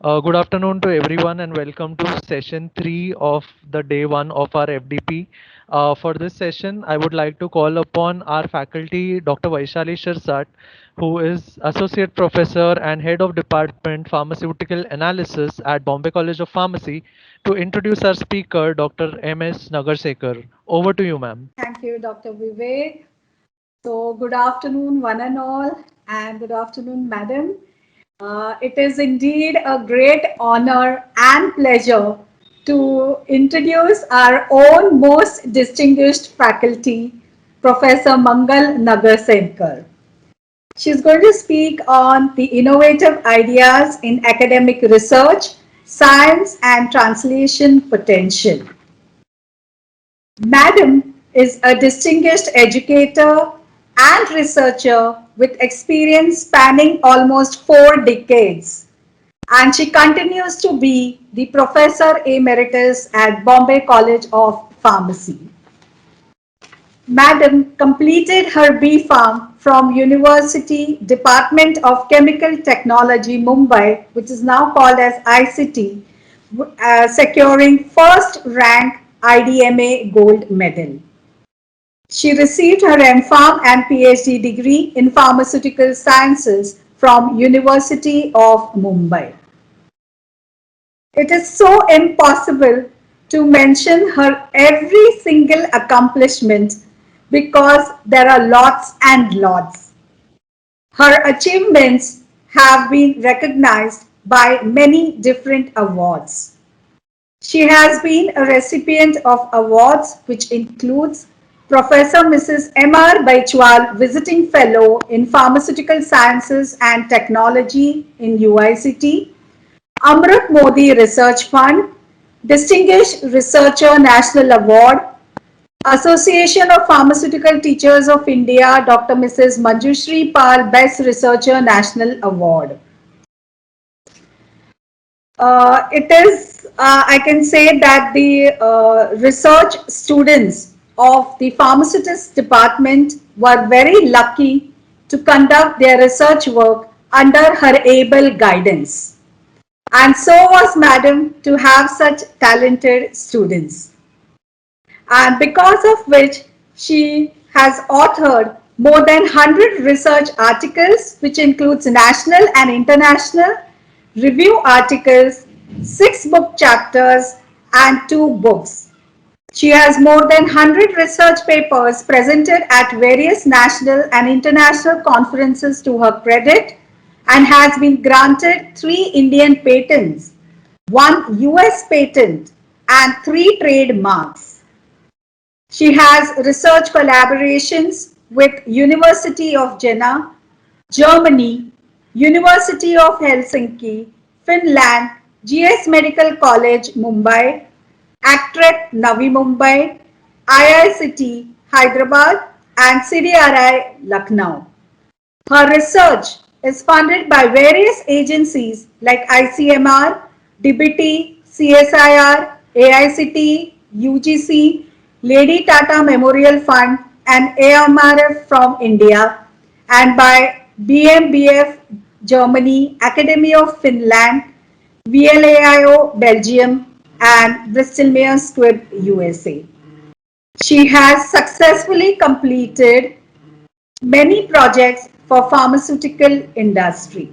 Good afternoon to everyone and welcome to session 3 of the day 1 of our FDP. For this session, I would like to call upon our faculty, Dr. Vaishali Shirsat, who is Associate Professor and Head of Department Pharmaceutical Analysis at Bombay College of Pharmacy, to introduce our speaker, Dr. M.S. Nagarsekar. Over to you, ma'am. Thank you, Dr. Vivek. So, good afternoon, one and all, and good afternoon, madam. It is indeed a great honor and pleasure to introduce our own most distinguished faculty, Professor Mangal Nagarsekar. She's going to speak on the innovative ideas in academic research, science, and translation potential. Madam is a distinguished educator and researcher with experience spanning almost 4 decades, and she continues to be the Professor Emeritus at Bombay College of Pharmacy. Madam completed her B.Pharm from University Department of Chemical Technology, Mumbai, which is now called as ICT, securing first rank IDMA gold medal. She received her MPharm and PhD degree in pharmaceutical sciences from University of Mumbai. It is so impossible to mention her every single accomplishment because there are lots and lots. Her achievements have been recognized by many different awards. She has been a recipient of awards which includes Professor Mrs. M.R. Baichwal Visiting Fellow in Pharmaceutical Sciences and Technology in UICT, Amrut Modi Research Fund, Distinguished Researcher National Award, Association of Pharmaceutical Teachers of India, Dr. Mrs. Manjushri Pal Best Researcher National Award. I can say that the research students of the pharmaceutics department were very lucky to conduct their research work under her able guidance. And so was Madam to have such talented students. And because of which she has authored more than 100 research articles, which includes national and international review articles, 6 book chapters, and 2 books. She has more than 100 research papers presented at various national and international conferences to her credit and has been granted 3 Indian patents, 1 US patent, and 3 trademarks. She has research collaborations with University of Jena, Germany, University of Helsinki, Finland, GS Medical College, Mumbai, ACTREC, Navi Mumbai, IICT, Hyderabad, and CDRI, Lucknow. Her research is funded by various agencies like ICMR, DBT, CSIR, AICT, UGC, Lady Tata Memorial Fund, and AMRF from India, and by BMBF Germany, Academy of Finland, VLAIO Belgium, and Bristol Myers Squibb USA. She has successfully completed many projects for pharmaceutical industry.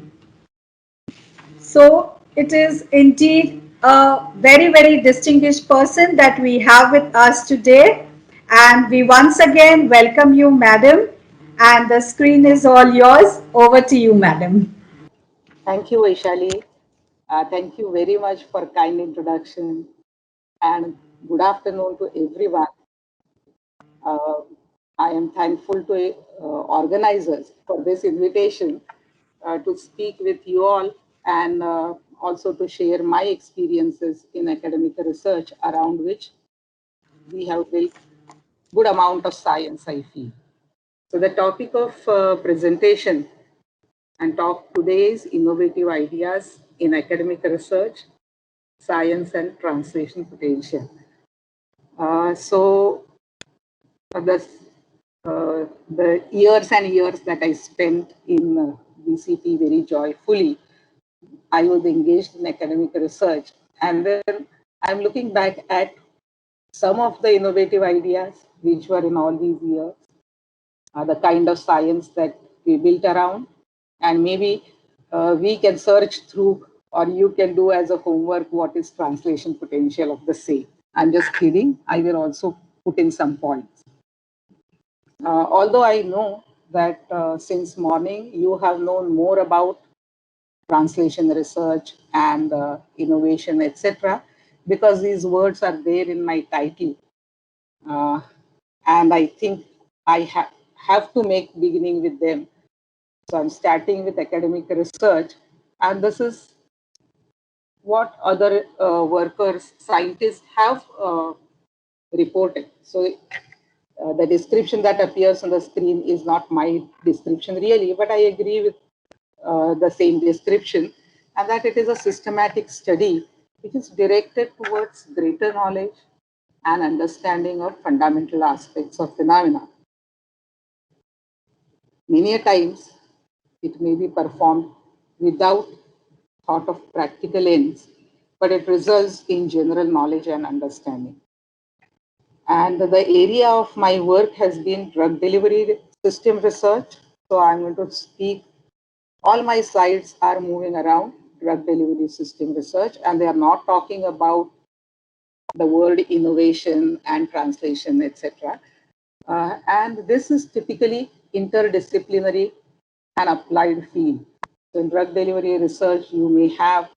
So it is indeed a very distinguished person that we have with us today, and we once again welcome you, madam, and the screen is all yours. Over to you, madam. Thank you, Vaishali. Thank you very much for kind introduction, and good afternoon to everyone. Uh, I am thankful to organizers for this invitation to speak with you all and also to share my experiences in academic research around which we have built good amount of science, I feel. So the topic of presentation and talk today is innovative ideas in academic research, science and translation potential. So the the years and years that I spent in BCP very joyfully I was engaged in academic research, and then I'm looking back at some of the innovative ideas which were in all these years, the kind of science that we built around, and maybe we can search through, or you can do as a homework, what is translation potential of the same. I'm just kidding. I will also put in some points. Although I know that since morning you have known more about translation research and innovation, etc., because these words are there in my title. And I think I have to make beginning with them. So I'm starting with academic research, and this is what other workers, scientists have reported. So the description that appears on the screen is not my description really, but I agree with the same description, and that it is a systematic study which is directed towards greater knowledge and understanding of fundamental aspects of phenomena. Many a times, it may be performed without thought of practical ends, but it results in general knowledge and understanding. And the area of my work has been drug delivery system research. So I'm going to speak, all my slides are moving around drug delivery system research, and they are not talking about the word innovation and translation, etc. And this is typically interdisciplinary and applied field. So in drug delivery research, you may have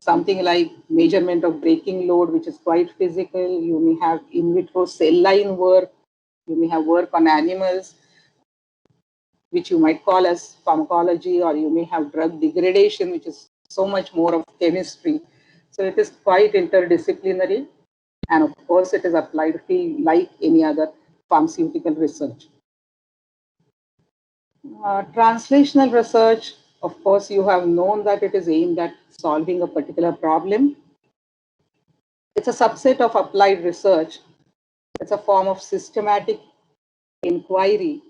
something like measurement of breaking load, which is quite physical. You may have in vitro cell line work. You may have work on animals, which you might call as pharmacology, or you may have drug degradation, which is so much more of chemistry. So it is quite interdisciplinary. And of course, it is applied field like any other pharmaceutical research. Translational research, of course, you have known that it is aimed at solving a particular problem. It's a subset of applied research. It's a form of systematic inquiry.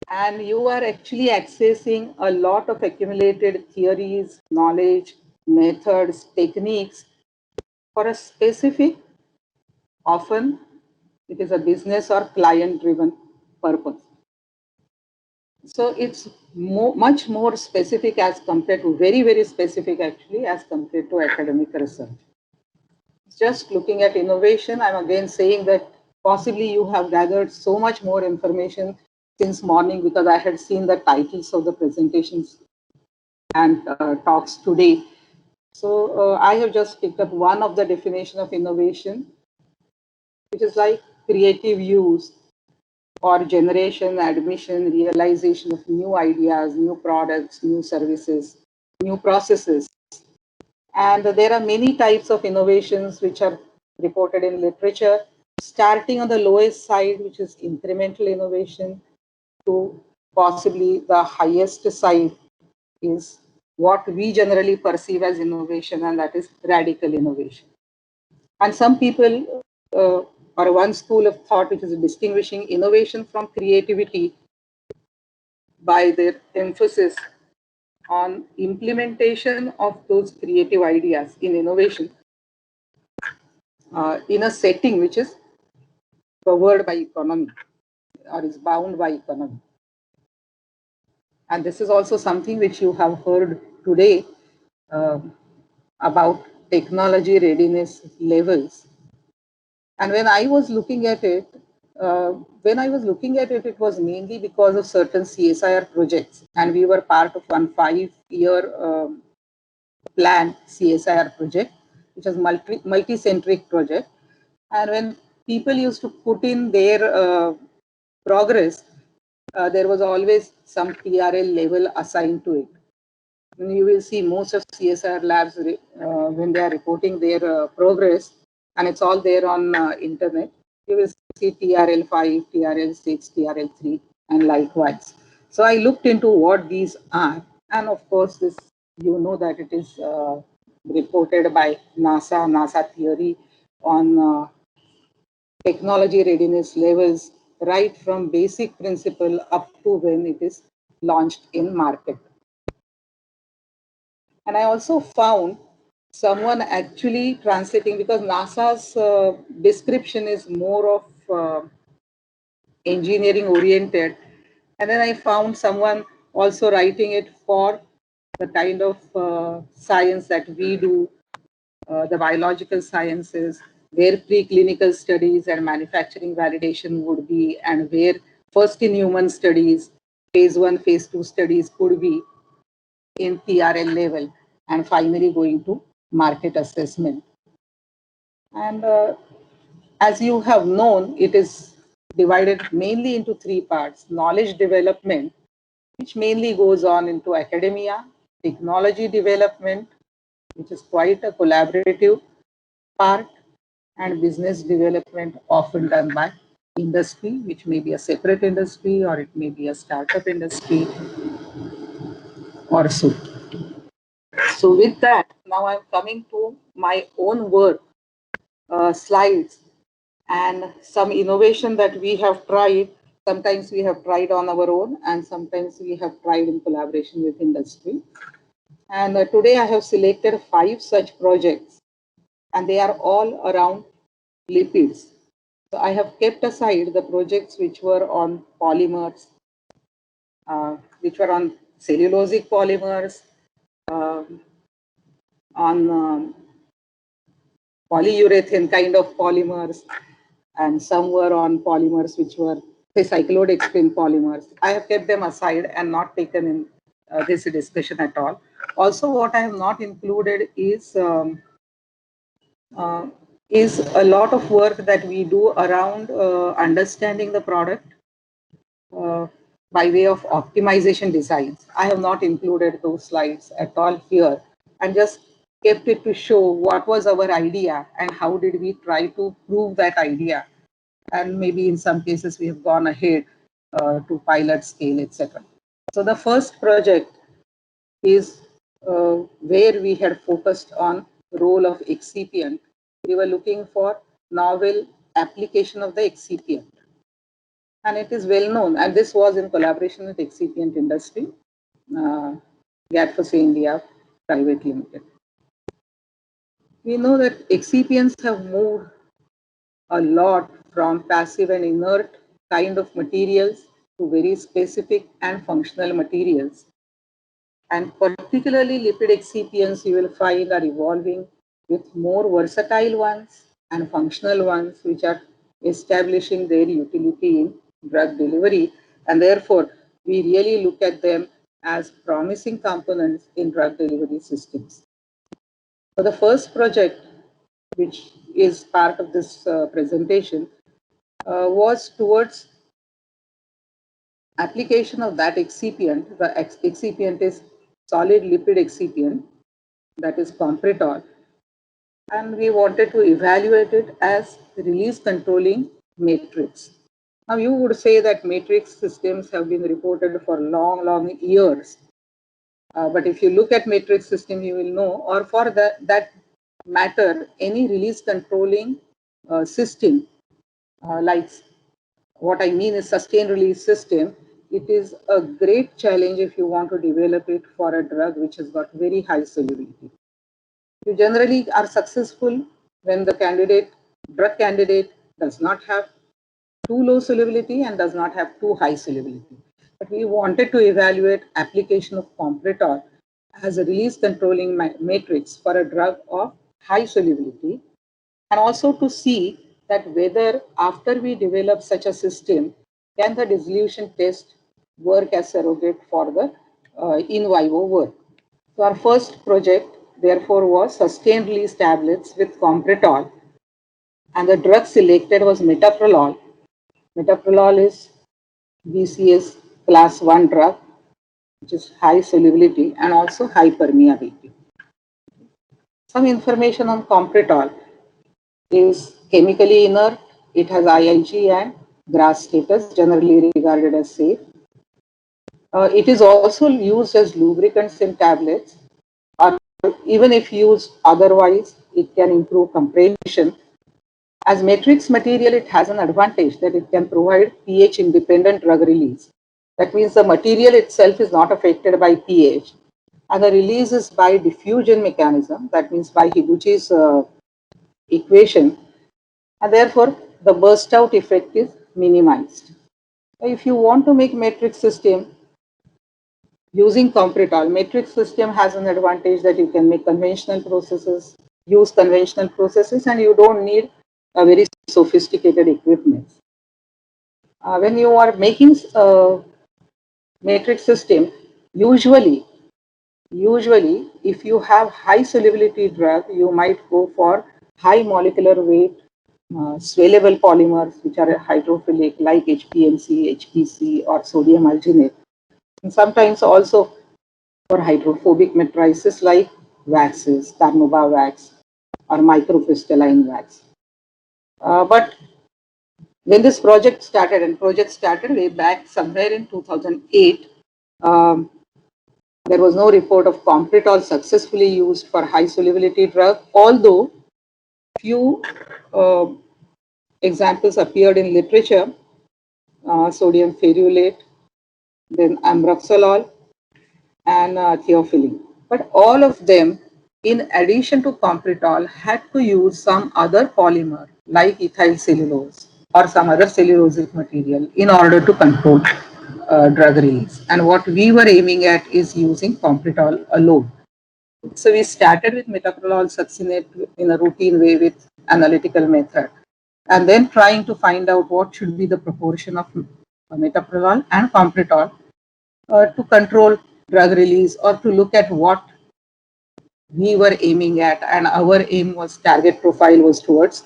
And you are actually accessing a lot of accumulated theories, knowledge, methods, techniques for a specific, often it is a business or client driven purpose. So it's much more specific as compared to, very, very specific actually, as compared to academic research. Just looking at innovation, I'm again saying that possibly you have gathered so much more information since morning, because I had seen the titles of the presentations and talks today. So I have just picked up one of the definition of innovation, which is like creative use or generation, admission, realization of new ideas, new products, new services, new processes. And there are many types of innovations which are reported in literature, starting on the lowest side, which is incremental innovation, to possibly the highest side is what we generally perceive as innovation, and that is radical innovation. And some people, or one school of thought, which is distinguishing innovation from creativity by their emphasis on implementation of those creative ideas in innovation in a setting which is covered by economy or is bound by economy. And this is also something which you have heard today about technology readiness levels. And when I was looking at it, it was mainly because of certain CSIR projects, and we were part of one 5-year planned CSIR project, which was multi-centric project. And when people used to put in their progress, there was always some TRL level assigned to it. And you will see most of CSIR labs when they are reporting their progress, and it's all there on internet. You will see TRL 5, TRL 6, TRL 3, and likewise. So I looked into what these are, and of course, this, you know that it is reported by NASA theory on technology readiness levels, right from basic principle up to when it is launched in market. And I also found someone actually translating, because NASA's description is more of engineering oriented. And then I found someone also writing it for the kind of science that we do, the biological sciences, where preclinical studies and manufacturing validation would be, and where first in human studies, phase 1, phase 2 studies could be in TRL level, and finally going to market assessment. And as you have known, it is divided mainly into three parts: knowledge development, which mainly goes on into academia; technology development, which is quite a collaborative part; and business development, often done by industry, which may be a separate industry or it may be a startup industry or so. So with that, now I'm coming to my own work, slides, and some innovation that we have tried. Sometimes we have tried on our own, and sometimes we have tried in collaboration with industry. And today I have selected 5 such projects, and they are all around lipids. So I have kept aside the projects which were on polymers, which were on cellulosic polymers, um, on polyurethane kind of polymers, and some were on polymers which were, say, cyclodextrin polymers. I have kept them aside and not taken in this discussion at all. Also, what I have not included uh, is a lot of work that we do around understanding the product uh, by way of optimization designs. I have not included those slides at all here, and just kept it to show what was our idea and how did we try to prove that idea. And maybe in some cases we have gone ahead to pilot scale, etc. So the first project is where we had focused on role of excipient. We were looking for novel application of the excipient, and it is well known. And this was in collaboration with excipient industry, uh, Gatfos India Private Limited. We know that excipients have moved a lot from passive and inert kind of materials to very specific and functional materials. And particularly lipid excipients you will find are evolving with more versatile ones and functional ones, which are establishing their utility in drug delivery. And therefore, we really look at them as promising components in drug delivery systems. So the first project, which is part of this presentation, was towards application of that excipient. The excipient is solid lipid excipient, that is Compritol, and we wanted to evaluate it as release controlling matrix. Now you would say that matrix systems have been reported for long years, but if you look at matrix system, you will know, or for that matter, any release controlling system, like what I mean is sustained release system, it is a great challenge if you want to develop it for a drug which has got very high solubility. You generally are successful when the drug candidate does not have too low solubility and does not have too high solubility. But we wanted to evaluate application of Compritol as a release controlling matrix for a drug of high solubility, and also to see that whether after we develop such a system, can the dissolution test work as surrogate for the in vivo work. So our first project, therefore, was sustained release tablets with Compritol, and the drug selected was metoprolol. Metoprolol is BCS class 1 drug, which is high solubility and also high permeability. Some information on Compritol: is chemically inert, it has IIG and GRAS status, generally regarded as safe. It is also used as lubricants in tablets, or even if used otherwise, it can improve compression. As matrix material, it has an advantage that it can provide pH independent drug release. That means the material itself is not affected by pH, and the release is by diffusion mechanism, that means by Higuchi's equation, and therefore the burst out effect is minimized. If you want to make matrix system using Compritol, matrix system has an advantage that you can make conventional processes, use conventional processes, and you don't need a very sophisticated equipment. When you are making matrix system, usually if you have high solubility drug, you might go for high molecular weight swellable polymers which are hydrophilic like HPMC, HPC or sodium alginate, and sometimes also for hydrophobic matrices like waxes, Carnauba wax or microcrystalline wax. But when this project started, and project started way back somewhere in 2008, there was no report of Compritol successfully used for high solubility drug, although few examples appeared in literature, sodium ferulate, then ambroxolol, and theophylline. But all of them, in addition to Compritol, had to use some other polymer like ethyl cellulose or some other cellulosic material in order to control drug release. And what we were aiming at is using Compritol alone. So we started with metoprolol succinate in a routine way with analytical method, and then trying to find out what should be the proportion of metoprolol and Compritol to control drug release or to look at what we were aiming at. And our aim was target profile was towards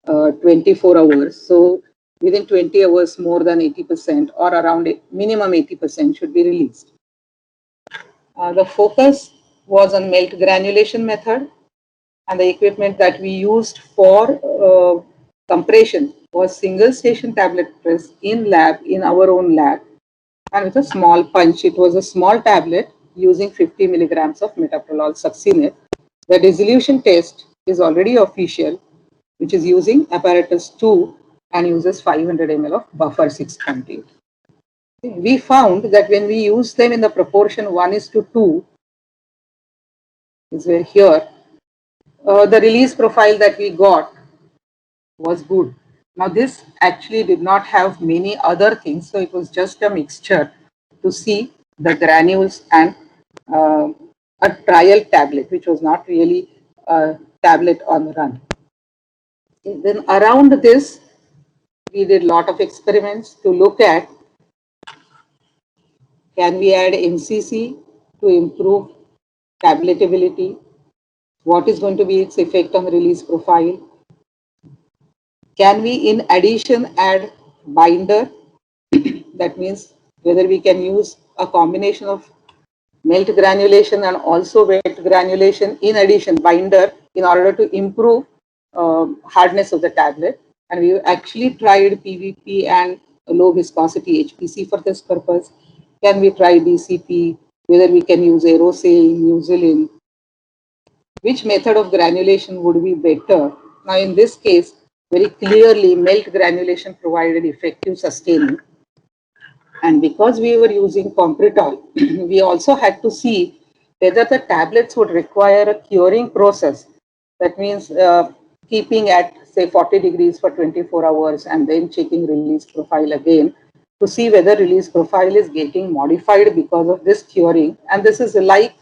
24 hours. So within 20 hours, more than 80% or around minimum 80% should be released. The focus was on melt granulation method, and the equipment that we used for compression was single station tablet press in lab, in our own lab, and with a small punch. It was a small tablet using 50 milligrams of metoprolol succinate. The dissolution test is already official, which is using apparatus 2 and uses 500 ml of buffer 6.8. We found that when we use them in the proportion 1:2, is where here, the release profile that we got was good. Now this actually did not have many other things, so it was just a mixture to see the granules and a trial tablet, which was not really a tablet on run. Then around this, we did lot of experiments to look at, can we add MCC to improve tabletability? What is going to be its effect on the release profile? Can we in addition add binder? That means whether we can use a combination of melt granulation and also wet granulation in addition binder in order to improve hardness of the tablet. And we actually tried PVP and low viscosity HPC for this purpose. Can we try DCP? Whether we can use aerosol, Mucilin? Which method of granulation would be better? Now in this case, very clearly melt granulation provided effective sustaining. And because we were using Compritol, we also had to see whether the tablets would require a curing process. That means keeping at say 40 degrees for 24 hours and then checking release profile again to see whether release profile is getting modified because of this curing. And this is like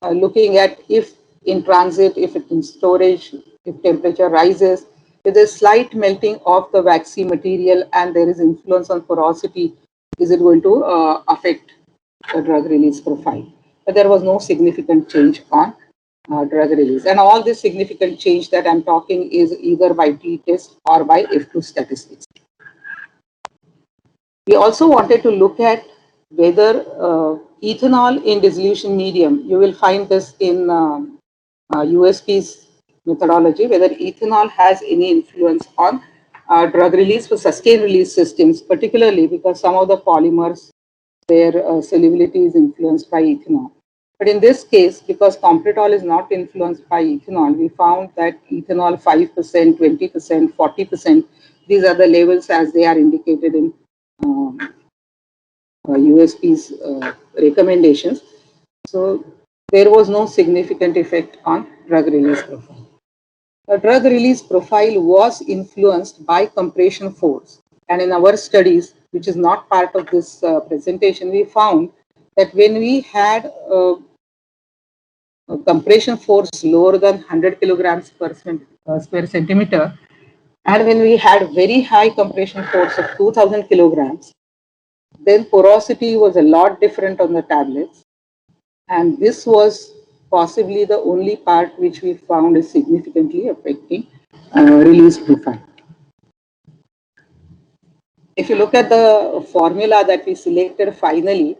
looking at if in transit, if it's in storage, if temperature rises, if there's slight melting of the waxy material and there is influence on porosity, is it going to affect the drug release profile? But there was no significant change on drug release. And all this significant change that I'm talking is either by t-test or by F2 statistics. We also wanted to look at whether ethanol in dissolution medium, you will find this in USP's methodology, whether ethanol has any influence on drug release for sustained release systems, particularly because some of the polymers, their solubility is influenced by ethanol. But in this case, because Compritol is not influenced by ethanol, we found that ethanol 5%, 20%, 40%, these are the levels as they are indicated in USP's recommendations. So there was no significant effect on drug release profile. The drug release profile was influenced by compression force. And in our studies, which is not part of this presentation, we found that when we had a compression force lower than 100 kilograms per square centimeter, and when we had very high compression force of 2000 kilograms, then porosity was a lot different on the tablets. And this was possibly the only part which we found is significantly affecting release profile. If you look at the formula that we selected finally,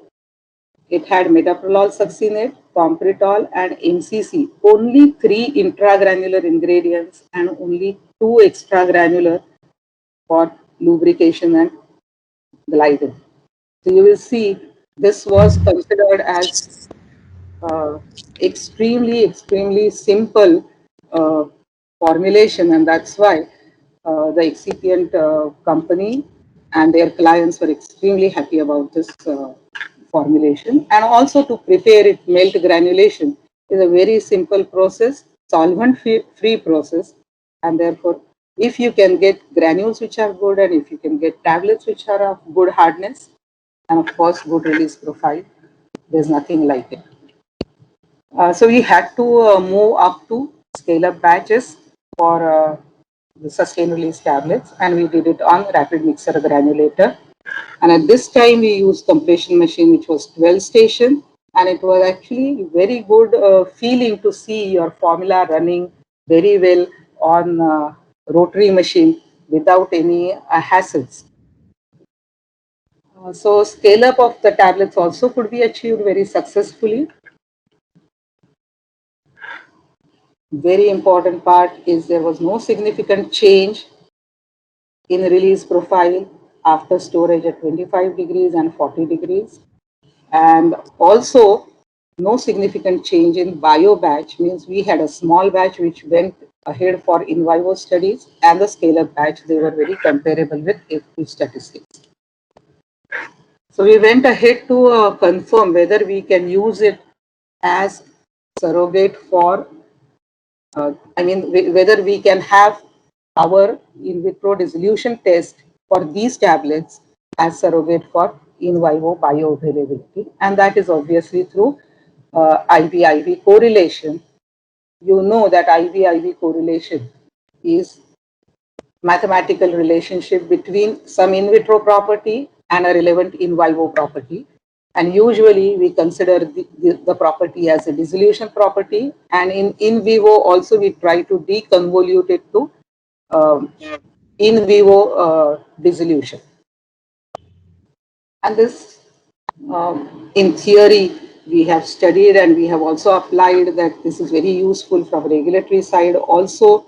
it had metoprolol succinate, compritol, and MCC. Only 3 intragranular ingredients and only 2 extragranular for lubrication and gliding. So you will see this was considered as extremely simple formulation, and that's why the excipient company and their clients were extremely happy about this formulation. And also to prepare it, melt granulation is a very simple process, solvent-free process, and therefore if you can get granules which are good and if you can get tablets which are of good hardness and of course good release profile, there's nothing like it. So we had to move up to scale-up batches for the sustained release tablets, and we did it on rapid mixer granulator. And at this time, we used compression machine, which was 12 station, and it was actually very good feeling to see your formula running very well on rotary machine without any hassles. So scale-up of the tablets also could be achieved very successfully. Very important part is there was no significant change in release profile after storage at 25 degrees and 40 degrees. And also no significant change in bio batch, means we had a small batch which went ahead for in vivo studies, and the scale-up batch, they were very comparable with F2 statistics. So we went ahead to confirm whether we can use it as surrogate for whether we can have our in vitro dissolution test for these tablets as surrogate for in vivo bioavailability, and that is obviously through IV-IV correlation. You know that IV-IV correlation is mathematical relationship between some in vitro property and a relevant in vivo property. And usually we consider the property as a dissolution property, and in vivo also we try to deconvolute it to in vivo dissolution. And this in theory we have studied and we have also applied that this is very useful from regulatory side also.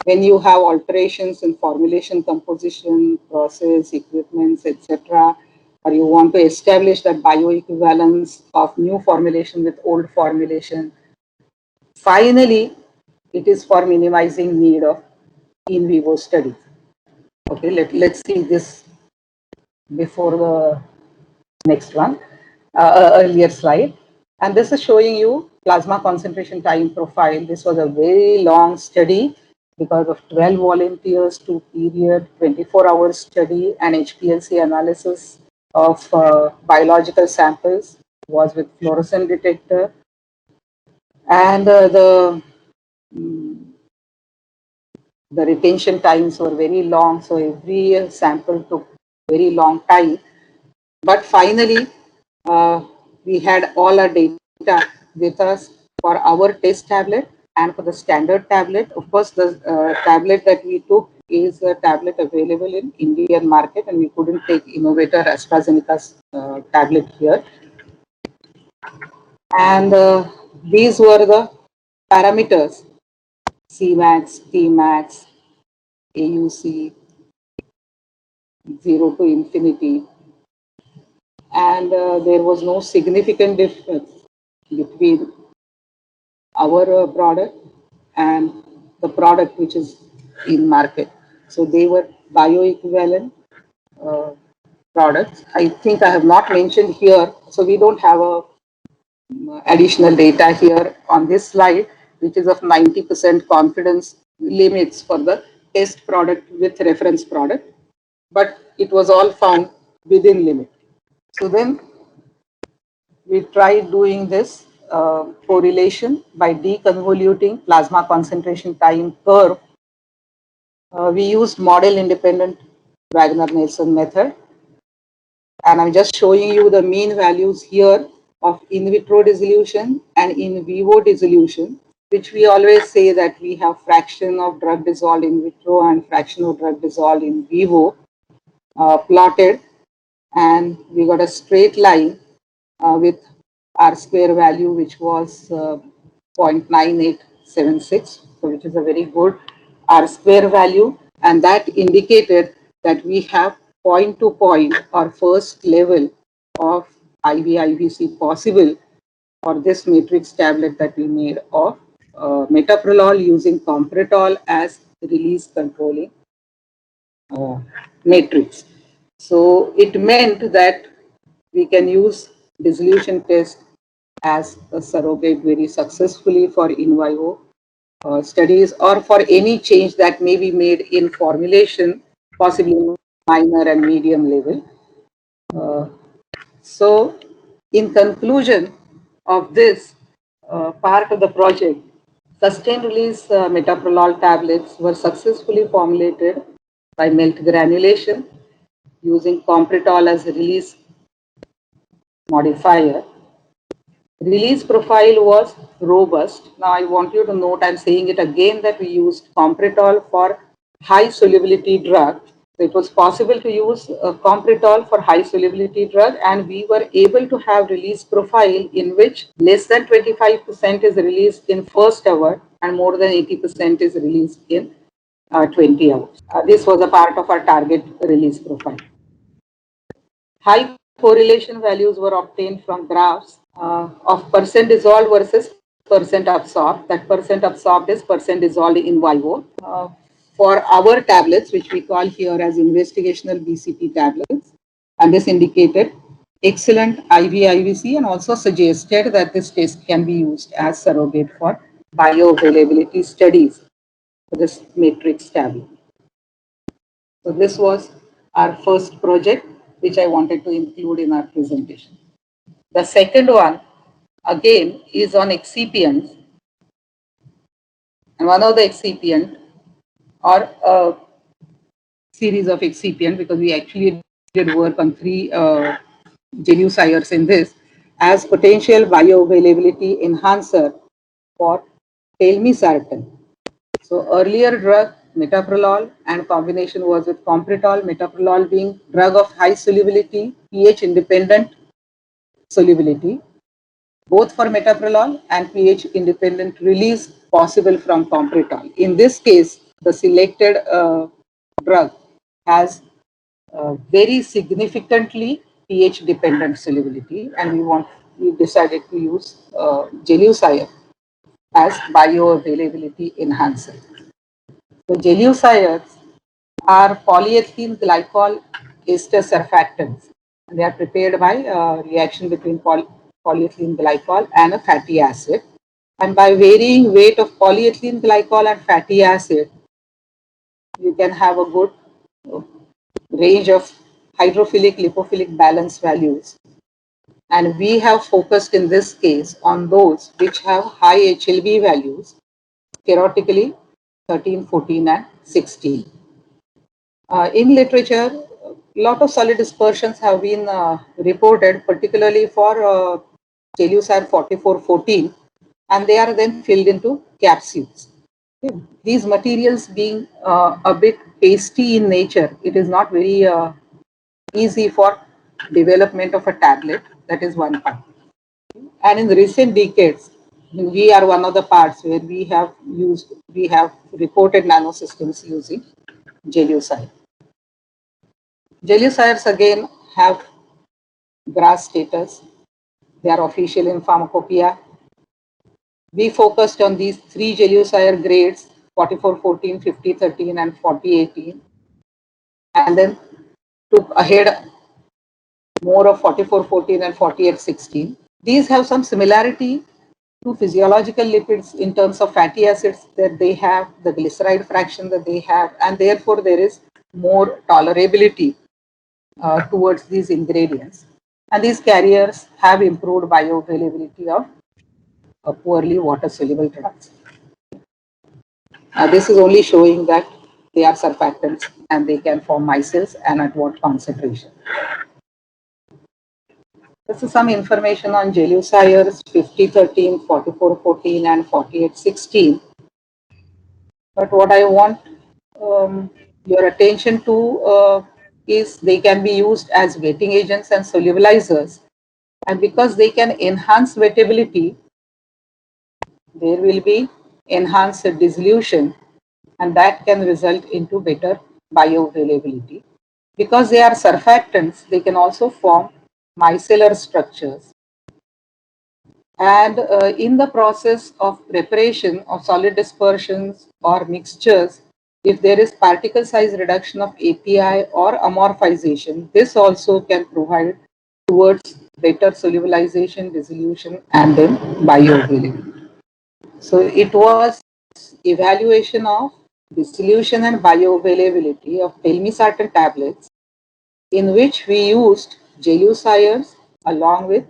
When you have alterations in formulation, composition, process, equipments, etc., or you want to establish that bioequivalence of new formulation with old formulation, finally, it is for minimizing need of in vivo studies. Okay, let's see this before the next one, earlier slide. And this is showing you plasma concentration time profile. This was a very long study because of 12 volunteers, 2 period, 24-hour study, and HPLC analysis of biological samples was with fluorescent detector. And the retention times were very long, so every sample took very long time. But finally, we had all our data with us for our test tablet and for the standard tablet. Of course, the tablet that we took is a tablet available in Indian market, and we couldn't take innovator AstraZeneca's tablet here. And these were the parameters: Cmax, Tmax, AUC, 0 to infinity. And there was no significant difference between our product and the product which is in market. So they were bioequivalent products. I think I have not mentioned here, so we don't have a additional data here on this slide, which is of 90% confidence limits for the test product with reference product, but it was all found within limit. So then we tried doing this correlation by deconvoluting plasma concentration time curve. We used model independent Wagner-Nelson method, and I'm just showing you the mean values here of in vitro dissolution and in vivo dissolution, which we always say that we have fraction of drug dissolved in vitro and fraction of drug dissolved in vivo plotted, and we got a straight line with R square value, which was 0.9876, so which is a very good R square value, and that indicated that we have point to point or first level of IVIVC possible for this matrix tablet that we made of metoprolol using compretol as release controlling matrix. So it meant that we can use dissolution test as a surrogate very successfully for in vivo studies or for any change that may be made in formulation, possibly minor and medium level. So in conclusion of this part of the project, sustained release metoprolol tablets were successfully formulated by melt granulation using compretol as a release modifier. Release profile was robust. Now I want you to note, I'm saying it again, that we used compretol for high solubility drug. So it was possible to use compretol for high solubility drug, and we were able to have release profile in which less than 25% is released in first hour and more than 80% is released in 20 hours. This was a part of our target release profile. High correlation values were obtained from graphs of percent dissolved versus percent absorbed. That percent absorbed is percent dissolved in vivo. For our tablets, which we call here as investigational BCT tablets, and this indicated excellent IVIVC and also suggested that this test can be used as surrogate for bioavailability studies for this matrix tablet. So this was our first project, which I wanted to include in our presentation. The second one, again, is on excipients. And one of the excipient, or a series of excipient, because we actually did work on 3 gelusirs in this, as potential bioavailability enhancer for telmisartan. So earlier drug, metoprolol, and combination was with compretol, metoprolol being drug of high solubility, pH independent solubility, both for metoprolol and pH independent release possible from compretol. In this case, the selected drug has very significantly pH dependent solubility, and we decided to use gelusir as bioavailability enhancer. So gelusirs are polyethylene glycol ester surfactants. They are prepared by reaction between polyethylene glycol and a fatty acid. And by varying weight of polyethylene glycol and fatty acid, you can have a good range of hydrophilic, lipophilic balance values. And we have focused in this case on those which have high HLB values, theoretically 13, 14, and 16. In literature, a lot of solid dispersions have been reported, particularly for gelusir 4414, and they are then filled into capsules. Okay. These materials being a bit pasty in nature, it is not very easy for development of a tablet. That is one part. And in the recent decades, we are one of the parts where we have reported nanosystems using gelusir. Gelusirs again have GRAS status. They are official in pharmacopoeia. We focused on these 3 gelusir grades, 4414, 5013, and 4018, and then took ahead more of 4414 and 4816. These have some similarity to physiological lipids in terms of fatty acids that they have, the glyceride fraction that they have, and therefore there is more tolerability towards these ingredients. And these carriers have improved bioavailability of poorly water-soluble products. This is only showing that they are surfactants and they can form micelles and at what concentration. This is some information on gelucires 5013, 4414 and 4816. But what I want your attention to is they can be used as wetting agents and solubilizers. And because they can enhance wettability, there will be enhanced dissolution, and that can result into better bioavailability. Because they are surfactants, they can also form micellar structures. And in the process of preparation of solid dispersions or mixtures, if there is particle size reduction of API or amorphization, this also can provide towards better solubilization, dissolution, and then bioavailability. So it was evaluation of dissolution and bioavailability of telmisartan tablets, in which we used gelucires along with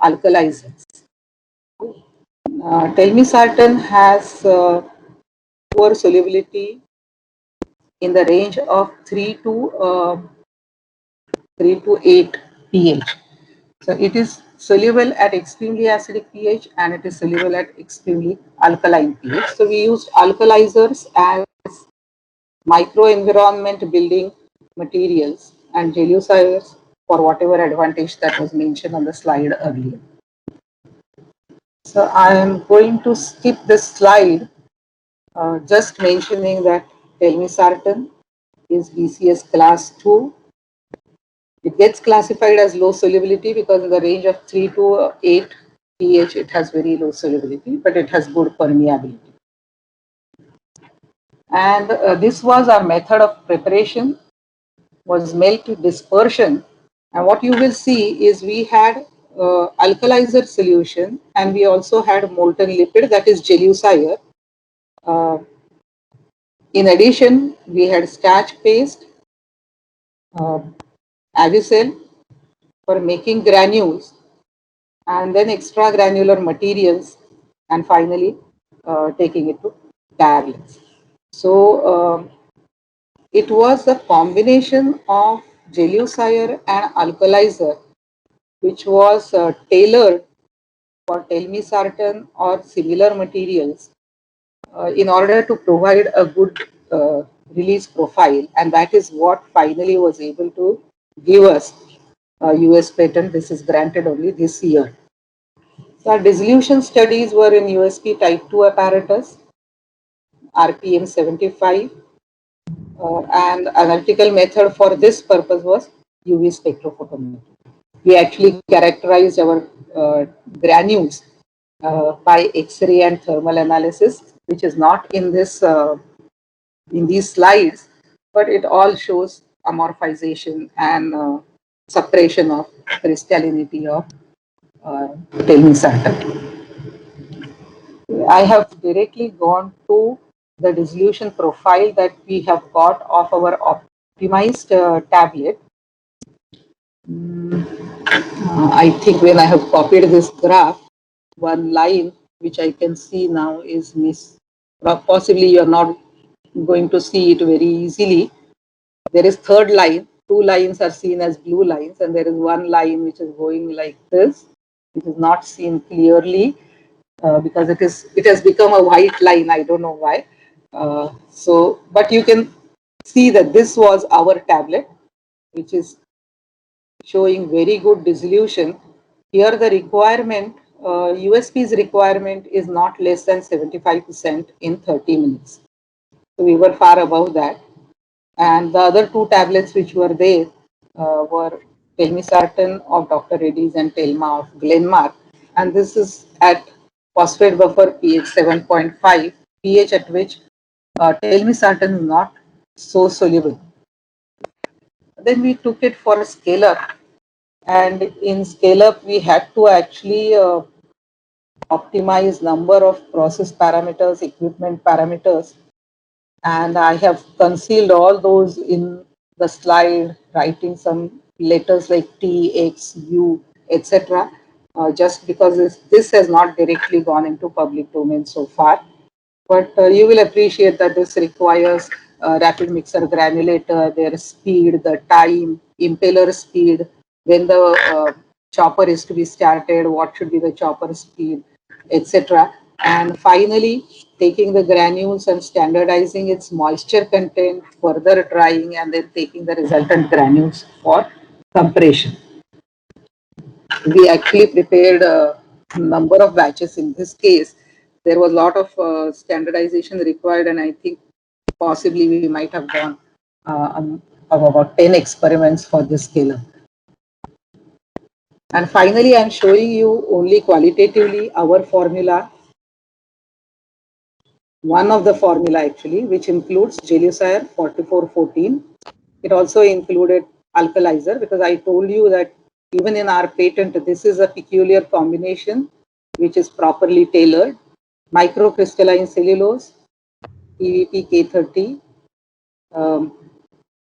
alkalizers. Telmisartan has poor solubility in the range of 3 to 8 pH. So it is soluble at extremely acidic pH and it is soluble at extremely alkaline pH. So we used alkalizers as microenvironment building materials and gelucires for whatever advantage that was mentioned on the slide earlier. So I am going to skip this slide, just mentioning that telmisartan is BCS class 2. It gets classified as low solubility because in the range of 3 to 8 pH it has very low solubility, but it has good permeability. And this was our method of preparation, was melt dispersion. And what you will see is we had alkalizer solution and we also had molten lipid, that is gelucire. In addition, we had starch paste, Avicel for making granules, and then extra granular materials, and finally taking it to tablets. So it was a combination of gelucire and alkalizer which was tailored for telmisartan or similar materials in order to provide a good release profile, and that is what finally was able to give us a US patent. This is granted only this year. So our dissolution studies were in USP type 2 apparatus, RPM 75, and analytical method for this purpose was UV spectrophotometry. We actually characterized our granules by X-ray and thermal analysis, which is not in this in these slides, but it all shows amorphization and suppression of crystallinity of telmisartan. I have directly gone to the dissolution profile that we have got of our optimized tablet. I think when I have copied this graph, one line which I can see now is miss. Possibly you are not going to see it very easily. There is third line. Two lines are seen as blue lines, and there is one line which is going like this, which is not seen clearly because it has become a white line. I don't know why. But you can see that this was our tablet, which is showing very good dissolution. Here the requirement, USP's requirement is not less than 75% in 30 minutes. So we were far above that. And the other two tablets which were there were telmisartan of Dr. Reddy's and Telma of Glenmark. And this is at phosphate buffer pH 7.5, pH at which telmisartan is not so soluble. Then we took it for a scale-up And in scale up, we had to actually optimize number of process parameters, equipment parameters, and I have concealed all those in the slide, writing some letters like T, X, U, etc. Just because this has not directly gone into public domain so far. But you will appreciate that this requires rapid mixer granulator, their speed, the time, impeller speed, when the chopper is to be started, what should be the chopper speed, etc. And finally, taking the granules and standardizing its moisture content, further drying, and then taking the resultant granules for compression. We actually prepared a number of batches. In this case, there was a lot of standardization required, and I think possibly we might have gone of about 10 experiments for this scale-up. And finally, I'm showing you only qualitatively our formula, one of the formula actually, which includes Gelucire 4414. It also included alkalizer, because I told you that even in our patent, this is a peculiar combination which is properly tailored. Microcrystalline cellulose, EVP K30,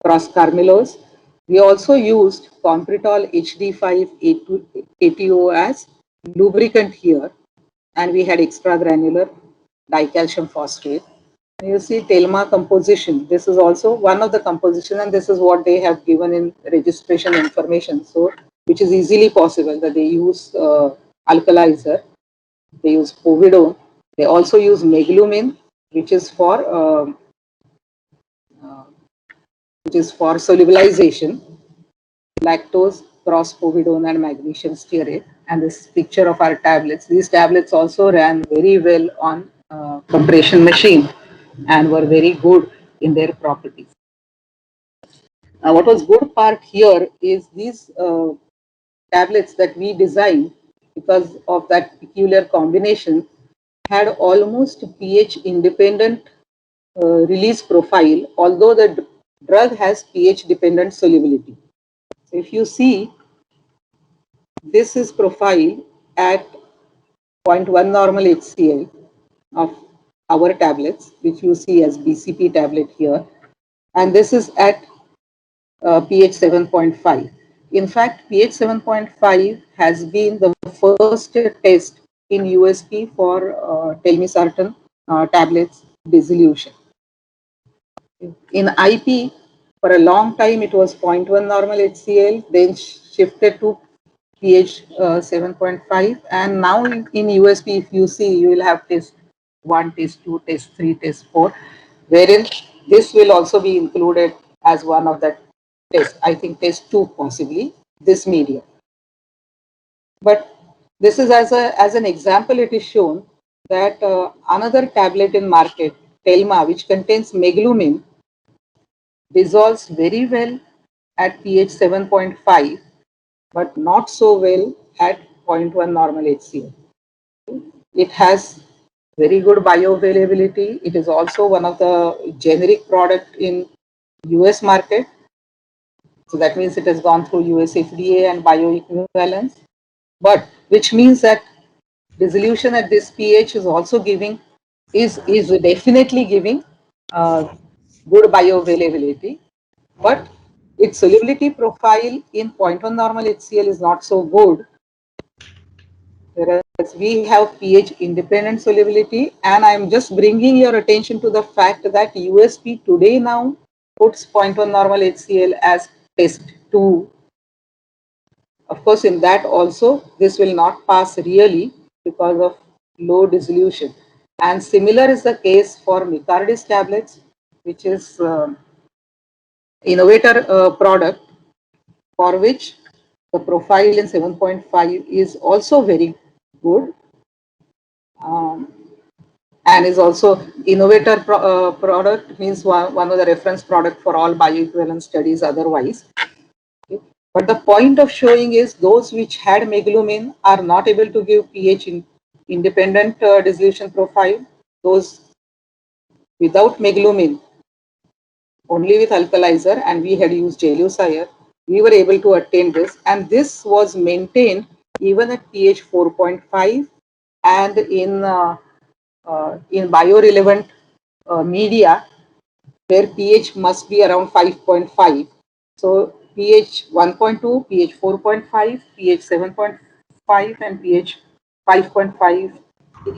cross carmelose. We also used Compritol HD5 ATO as lubricant here, and we had extra granular dicalcium phosphate. You see Telma composition. This is also one of the composition, and this is what they have given in registration information. So, which is easily possible that they use alkalizer, they use povidone, they also use meglumine, which is for solubilization, lactose, cross povidone, and magnesium stearate. And this picture of our tablets. These tablets also ran very well on compression machine and were very good in their properties. What was good part here is these tablets that we designed, because of that peculiar combination, had almost pH independent release profile, although the drug has pH dependent solubility. So if you see, this is profile at 0.1 normal HCl of our tablets, which you see as BCP tablet here, and this is at pH 7.5. In fact, pH 7.5 has been the first test in USP for telmisartan tablets dissolution. In IP, for a long time it was 0.1 normal HCl, then shifted to pH 7.5, and now in USP, if you see, you will have test 1, test 2, test 3, test 4, wherein this will also be included as one of the tests. I think test 2 possibly, this medium. But this is as an example, it is shown that another tablet in market, Telma, which contains meglumine, dissolves very well at pH 7.5, but not so well at 0.1 normal HCl. It has very good bioavailability. It is also one of the generic product in US market. So that means it has gone through US FDA and bioequivalence, but which means that dissolution at this pH is also giving, is definitely giving good bioavailability, but its solubility profile in 0.1 normal HCl is not so good, whereas we have pH independent solubility. And I'm just bringing your attention to the fact that USP today now puts 0.1 normal HCl as test 2. Of course, in that also, this will not pass really because of low dissolution. And similar is the case for Micardis tablets, which is innovator product, for which the profile in 7.5 is also very good, and is also innovator product, means one of the reference product for all bioequivalence studies otherwise. Okay. But the point of showing is those which had meglumine are not able to give pH independent dissolution profile. Those without meglumine, only with alkalizer, and we had used Gelucire, we were able to attain this, and this was maintained even at pH 4.5 and in biorelevant media where pH must be around 5.5. So pH 1.2, pH 4.5, pH 7.5 and pH 5.5,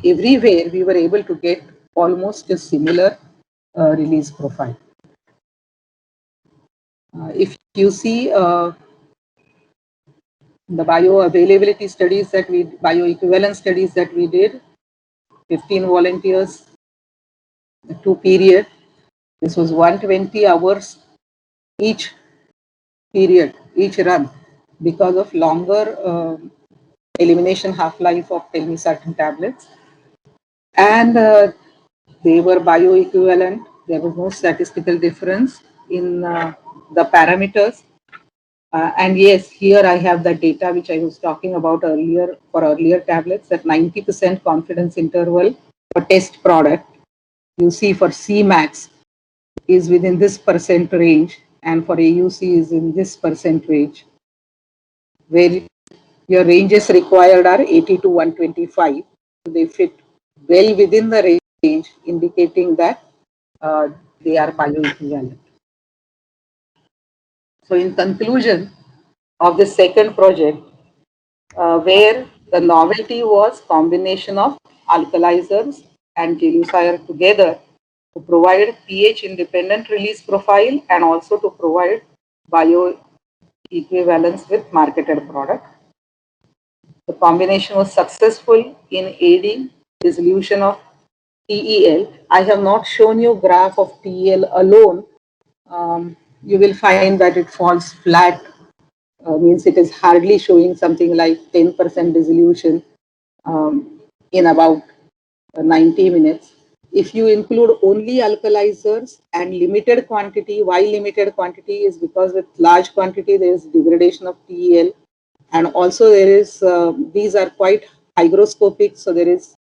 everywhere we were able to get almost a similar release profile. If you see the bioavailability studies that bioequivalence studies that we did, 15 volunteers, 2 period. This was 120 hours each period, each run, because of longer elimination half-life of telmisartan tablets. And they were bioequivalent. There was no statistical difference in the parameters. And yes, here I have the data which I was talking about earlier for earlier tablets, that 90% confidence interval for test product. You see for Cmax is within this percent range, and for AUC is in this percent range, where your ranges required are 80 to 125. So they fit well within the range, indicating that they are bioequivalent. So in conclusion of the second project, where the novelty was combination of alkalizers and gelucire together to provide pH independent release profile and also to provide bioequivalence with marketed product. The combination was successful in aiding dissolution of TEL. I have not shown you graph of TEL alone. You will find that it falls flat, means it is hardly showing something like 10% dissolution in about 90 minutes. If you include only alkalizers and limited quantity, why limited quantity is because with large quantity there is degradation of TEL, and also there is, these are quite hygroscopic, so there is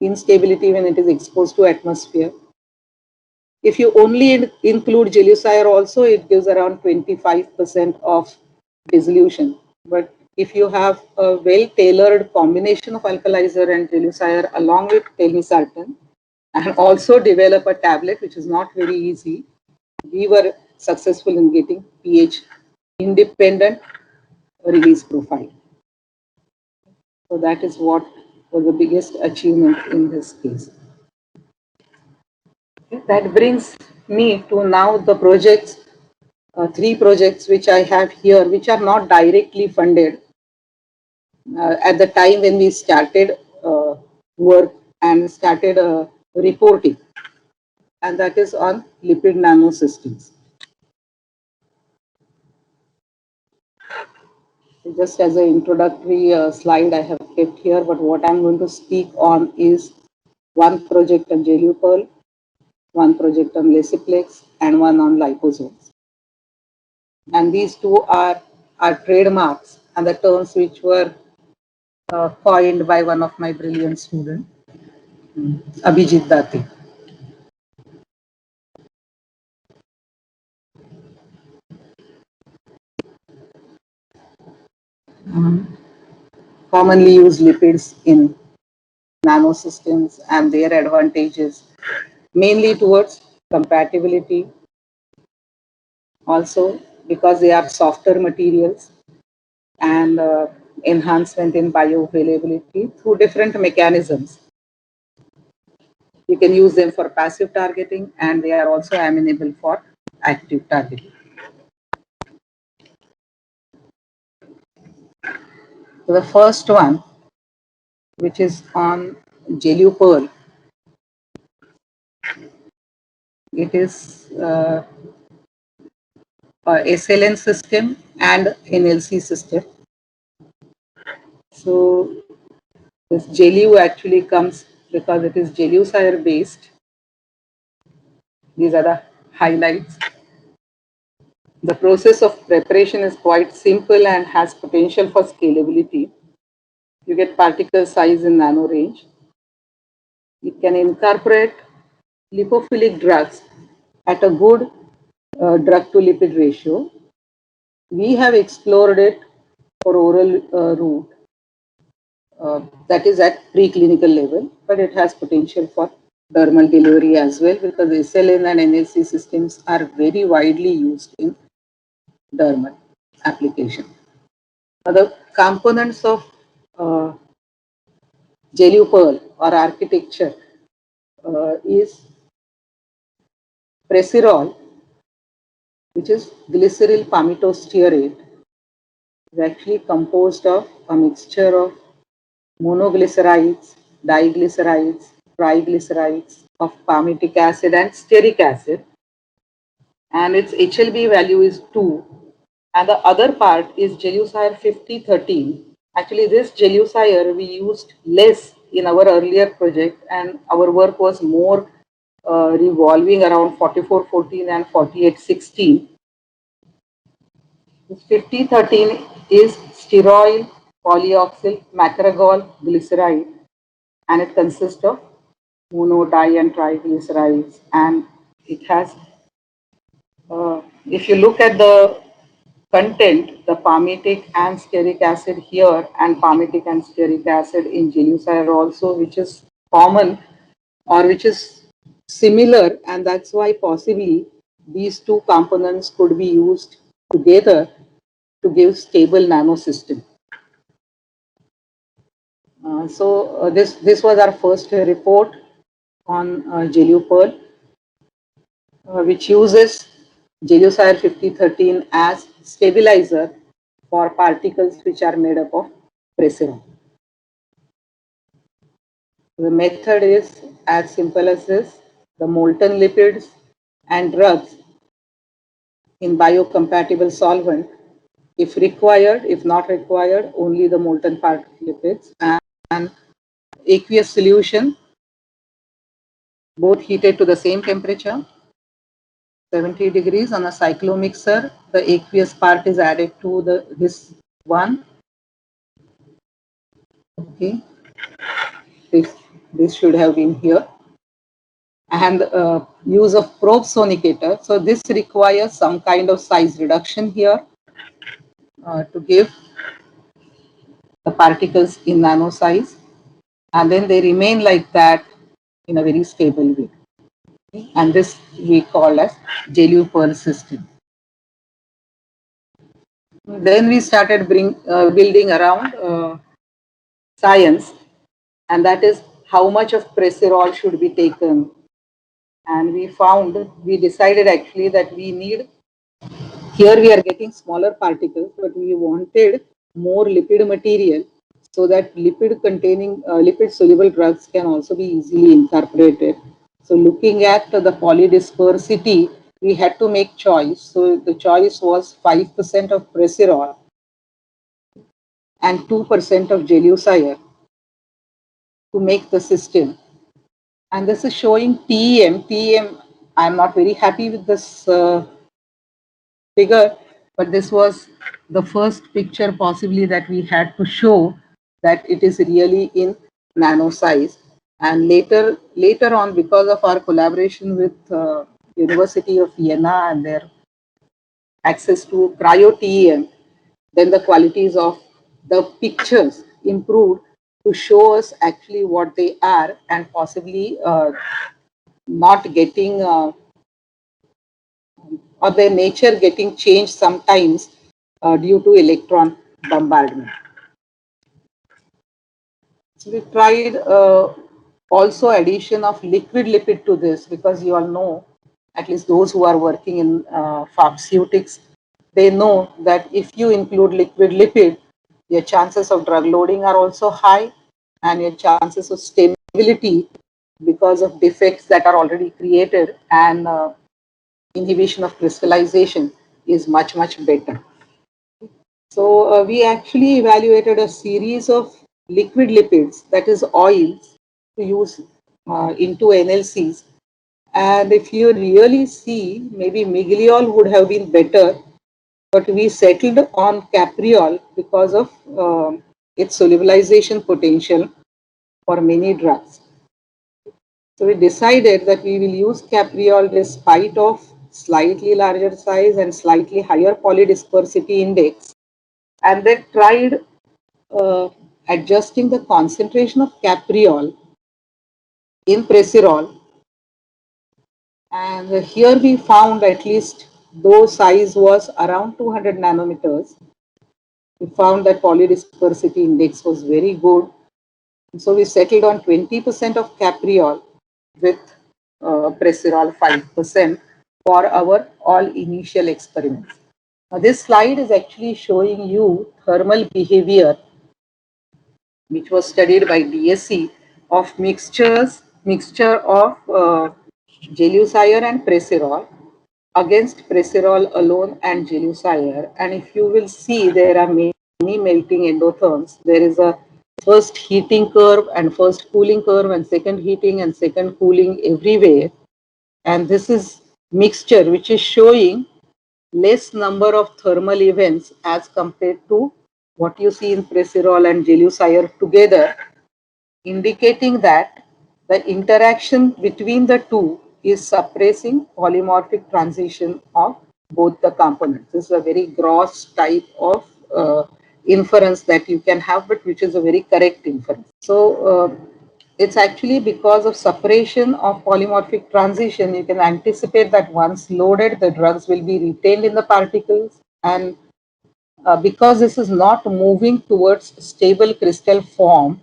instability when it is exposed to atmosphere. If you only include gelucire also, it gives around 25% of dissolution. But if you have a well-tailored combination of alkalizer and gelucire along with telmisartan, and also develop a tablet, which is not very easy, we were successful in getting pH independent release profile. So that is what was the biggest achievement in this case. That brings me to now the projects, 3 projects which I have here, which are not directly funded. At the time when we started work and started reporting, and that is on lipid nanosystems. Just as an introductory slide I have kept here, but what I'm going to speak on is one project on Gelupearl, one project on Lasiplex, and one on liposomes. And these two are trademarks and the terms which were coined by one of my brilliant students, Abhijit Date. Commonly used lipids in nanosystems and their advantages, mainly towards compatibility, also because they are softer materials, and enhancement in bioavailability through different mechanisms. You can use them for passive targeting, and they are also amenable for active targeting. So the first one, which is on Gelupearl, it is a SLN system and NLC system. So this Gelu actually comes because it is gelucire based. These are the highlights. The process of preparation is quite simple and has potential for scalability. You get particle size in nano range. It can incorporate lipophilic drugs at a good drug to lipid ratio. We have explored it for oral route, that is at preclinical level, but it has potential for dermal delivery as well, because SLN and NLC systems are very widely used in dermal application. The components of uh, Pearl or architecture is Presirol, which is glyceryl palmitostearate, is actually composed of a mixture of monoglycerides, diglycerides, triglycerides of palmitic acid and stearic acid, and its HLB value is 2. And the other part is Gelucire 5013. Actually, this Gelucire we used less in our earlier project, and our work was more revolving around 4414 and 4816. This 5013 is steroyl polyoxyl macragol glyceride, and it consists of mono, di, and triglycerides. And it has, if you look at the content, the palmitic and stearic acid here, and palmitic and stearic acid in Gelucire also, which is common or which is similar, and that's why possibly these two components could be used together to give stable nanosystem. This was our first report on Gelupearl, which uses Gelucire 5013 as stabilizer for particles which are made up of Presirol. The method is as simple as this: the molten lipids and drugs in biocompatible solvent. If required, if not required, only the molten part of lipids, and aqueous solution, both heated to the same temperature, 70 degrees on a cyclomixer. The aqueous part is added to this one. Okay, this should have been here. And use of probe sonicator. So this requires some kind of size reduction here to give the particles in nano size, and then they remain like that in a very stable way. And this we call as Gelupearl system. Then we started building around science, and that is how much of Presirol should be taken. And we decided actually that we need, here we are getting smaller particles, but we wanted more lipid material so that lipid soluble drugs can also be easily incorporated. So looking at the polydispersity, we had to make choice. So the choice was 5% of Presirol and 2% of Gelucire to make the system. And this is showing TEM. TEM, I'm not very happy with this figure, but this was the first picture possibly that we had to show that it is really in nano size. And later on, because of our collaboration with University of Vienna and their access to cryo-TEM, then the qualities of the pictures improved to show us actually what they are, and possibly not getting or their nature getting changed sometimes due to electron bombardment. So we tried also addition of liquid lipid to this, because you all know, at least those who are working in pharmaceutics, they know that if you include liquid lipid, your chances of drug loading are also high, and your chances of stability because of defects that are already created and inhibition of crystallization is much better. So we actually evaluated a series of liquid lipids, that is oils, to use into NLCs. And if you really see, maybe Migliol would have been better, but we settled on Capriol because of its solubilization potential for many drugs. So we decided that we will use Capriol despite of slightly larger size and slightly higher polydispersity index, and they tried adjusting the concentration of capriol in Presirol. And here we found, at least though size was around 200 nanometers, we found that polydispersity index was very good. So we settled on 20% of capriol with Presirol 5% for our all initial experiments. Now this slide is actually showing you thermal behavior which was studied by DSC of mixture of Gelucire and Presirol against Presirol alone and Gelucire. And if you will see, there are many melting endotherms. There is a first heating curve and first cooling curve and second heating and second cooling everywhere. And this is mixture which is showing less number of thermal events as compared to what you see in Presirol and Gelucire together, indicating that the interaction between the two is suppressing polymorphic transition of both the components. This is a very gross type of inference that you can have, but which is a very correct inference. So it's actually because of separation of polymorphic transition, you can anticipate that once loaded, the drugs will be retained in the particles, and because this is not moving towards stable crystal form,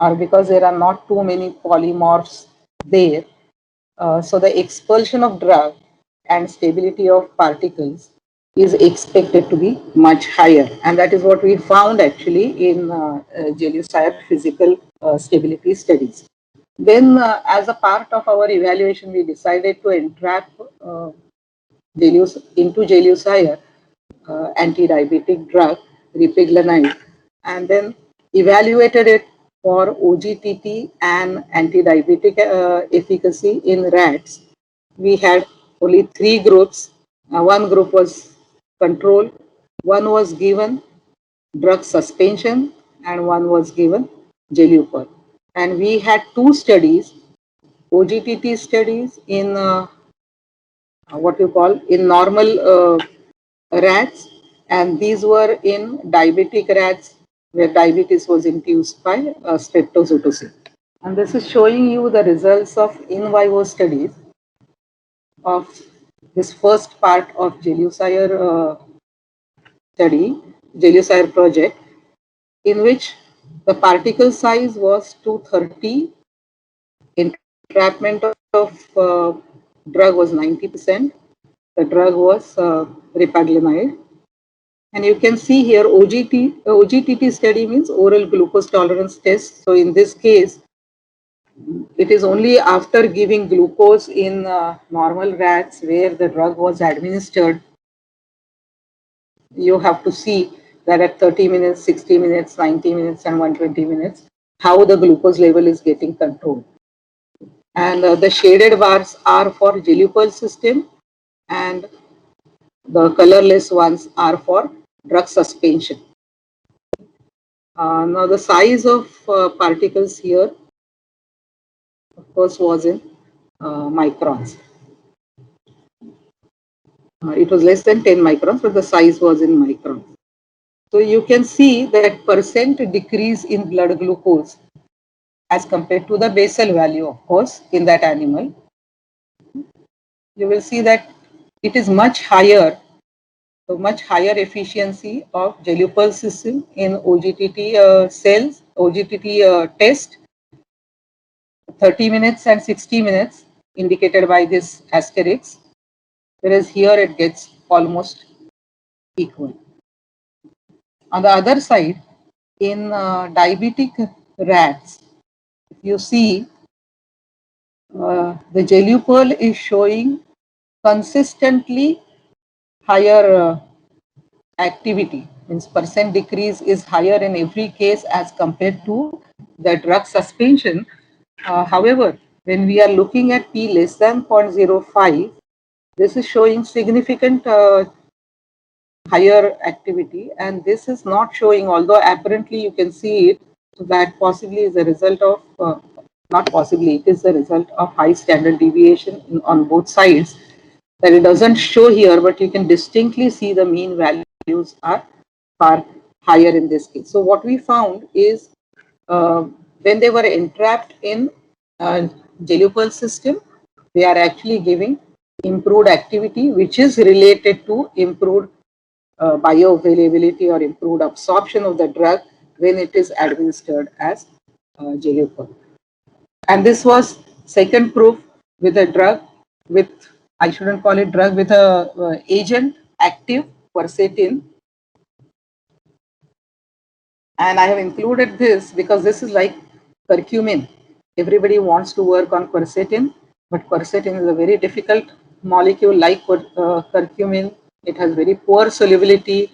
or because there are not too many polymorphs there, so the expulsion of drug and stability of particles is expected to be much higher, and that is what we found actually in Gelucire physical stability studies. Then, as a part of our evaluation, we decided to entrap into Gelucire anti-diabetic drug, repaglinide, and then evaluated it for OGTT and anti-diabetic efficacy in rats. We had only 3 groups. One group was control, one was given drug suspension, and one was given Gelucol. And we had 2 studies, OGTT studies in what you call in normal rats, and these were in diabetic rats where diabetes was induced by streptozotocin. And this is showing you the results of in vivo studies of this first part of Gelucire study, Gelucire project, in which the particle size was 230, entrapment of drug was 90%, the drug was repaglinide. And you can see here OGTT study means oral glucose tolerance test. So in this case, it is only after giving glucose in normal rats where the drug was administered. You have to see that at 30 minutes, 60 minutes, 90 minutes, and 120 minutes, how the glucose level is getting controlled. And the shaded bars are for Gelucol system, and the colorless ones are for drug suspension. Now the size of particles here, of course, was in microns. It was less than 10 microns, but the size was in microns. So you can see that percent decrease in blood glucose as compared to the basal value, of course, in that animal. You will see that it is much higher, so much higher efficiency of Gelucol system in OGTT cells, OGTT test, 30 minutes and 60 minutes indicated by this asterisk, whereas here it gets almost equal. On the other side, in diabetic rats, you see the Gelucol is showing consistently higher activity, means percent decrease is higher in every case as compared to the drug suspension. However, when we are looking at P less than 0.05, this is showing significant higher activity, and this is not showing, although apparently you can see it, that possibly is a result of not possibly, it is the result of high standard deviation on both sides, that it doesn't show here, but you can distinctly see the mean values are far higher in this case. So what we found is when they were entrapped in Gelupal system, they are actually giving improved activity, which is related to improved bioavailability or improved absorption of the drug when it is administered as Gelupal. And this was second proof with a drug with, I shouldn't call it drug, with a agent active quercetin. And I have included this because this is like curcumin. Everybody wants to work on quercetin, but quercetin is a very difficult molecule like curcumin. It has very poor solubility,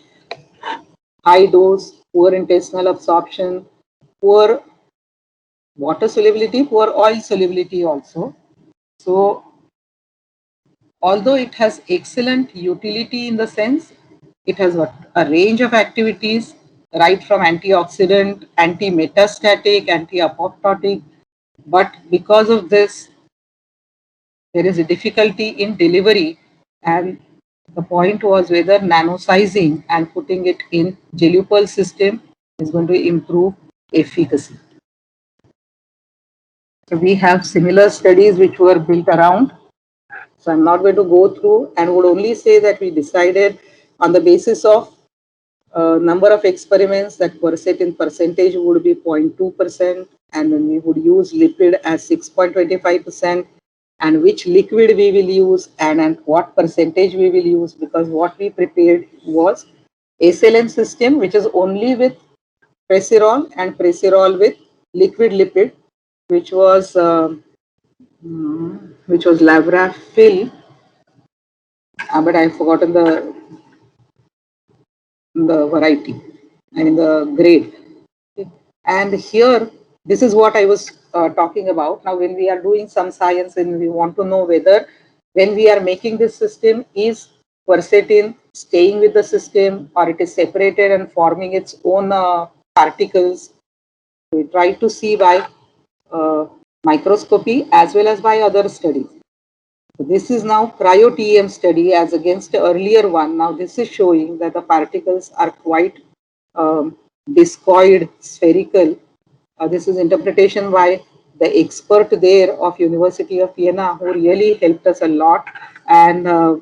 high dose, poor intestinal absorption, poor water solubility, poor oil solubility also. So although it has excellent utility in the sense, it has a range of activities, right from antioxidant, anti-metastatic, anti-apoptotic, but because of this, there is a difficulty in delivery, and the point was whether nanosizing and putting it in Gelupal system is going to improve efficacy. So we have similar studies which were built around. So I'm not going to go through, and would only say that we decided on the basis of number of experiments that quercetin percentage would be 0.2%, and then we would use lipid as 6.25%, and which liquid we will use and what percentage we will use, because what we prepared was SLN system, which is only with Presirol and Presirol with liquid lipid, which was Lavrafil, but I've forgotten the variety, I mean the grade. And here, this is what I was talking about. Now, when we are doing some science and we want to know whether when we are making this system, is quercetin staying with the system or it is separated and forming its own particles. We try to see by microscopy as well as by other studies. So this is now cryo-TEM study as against the earlier one. Now this is showing that the particles are quite discoid, spherical. This is interpretation by the expert there of University of Vienna, who really helped us a lot. And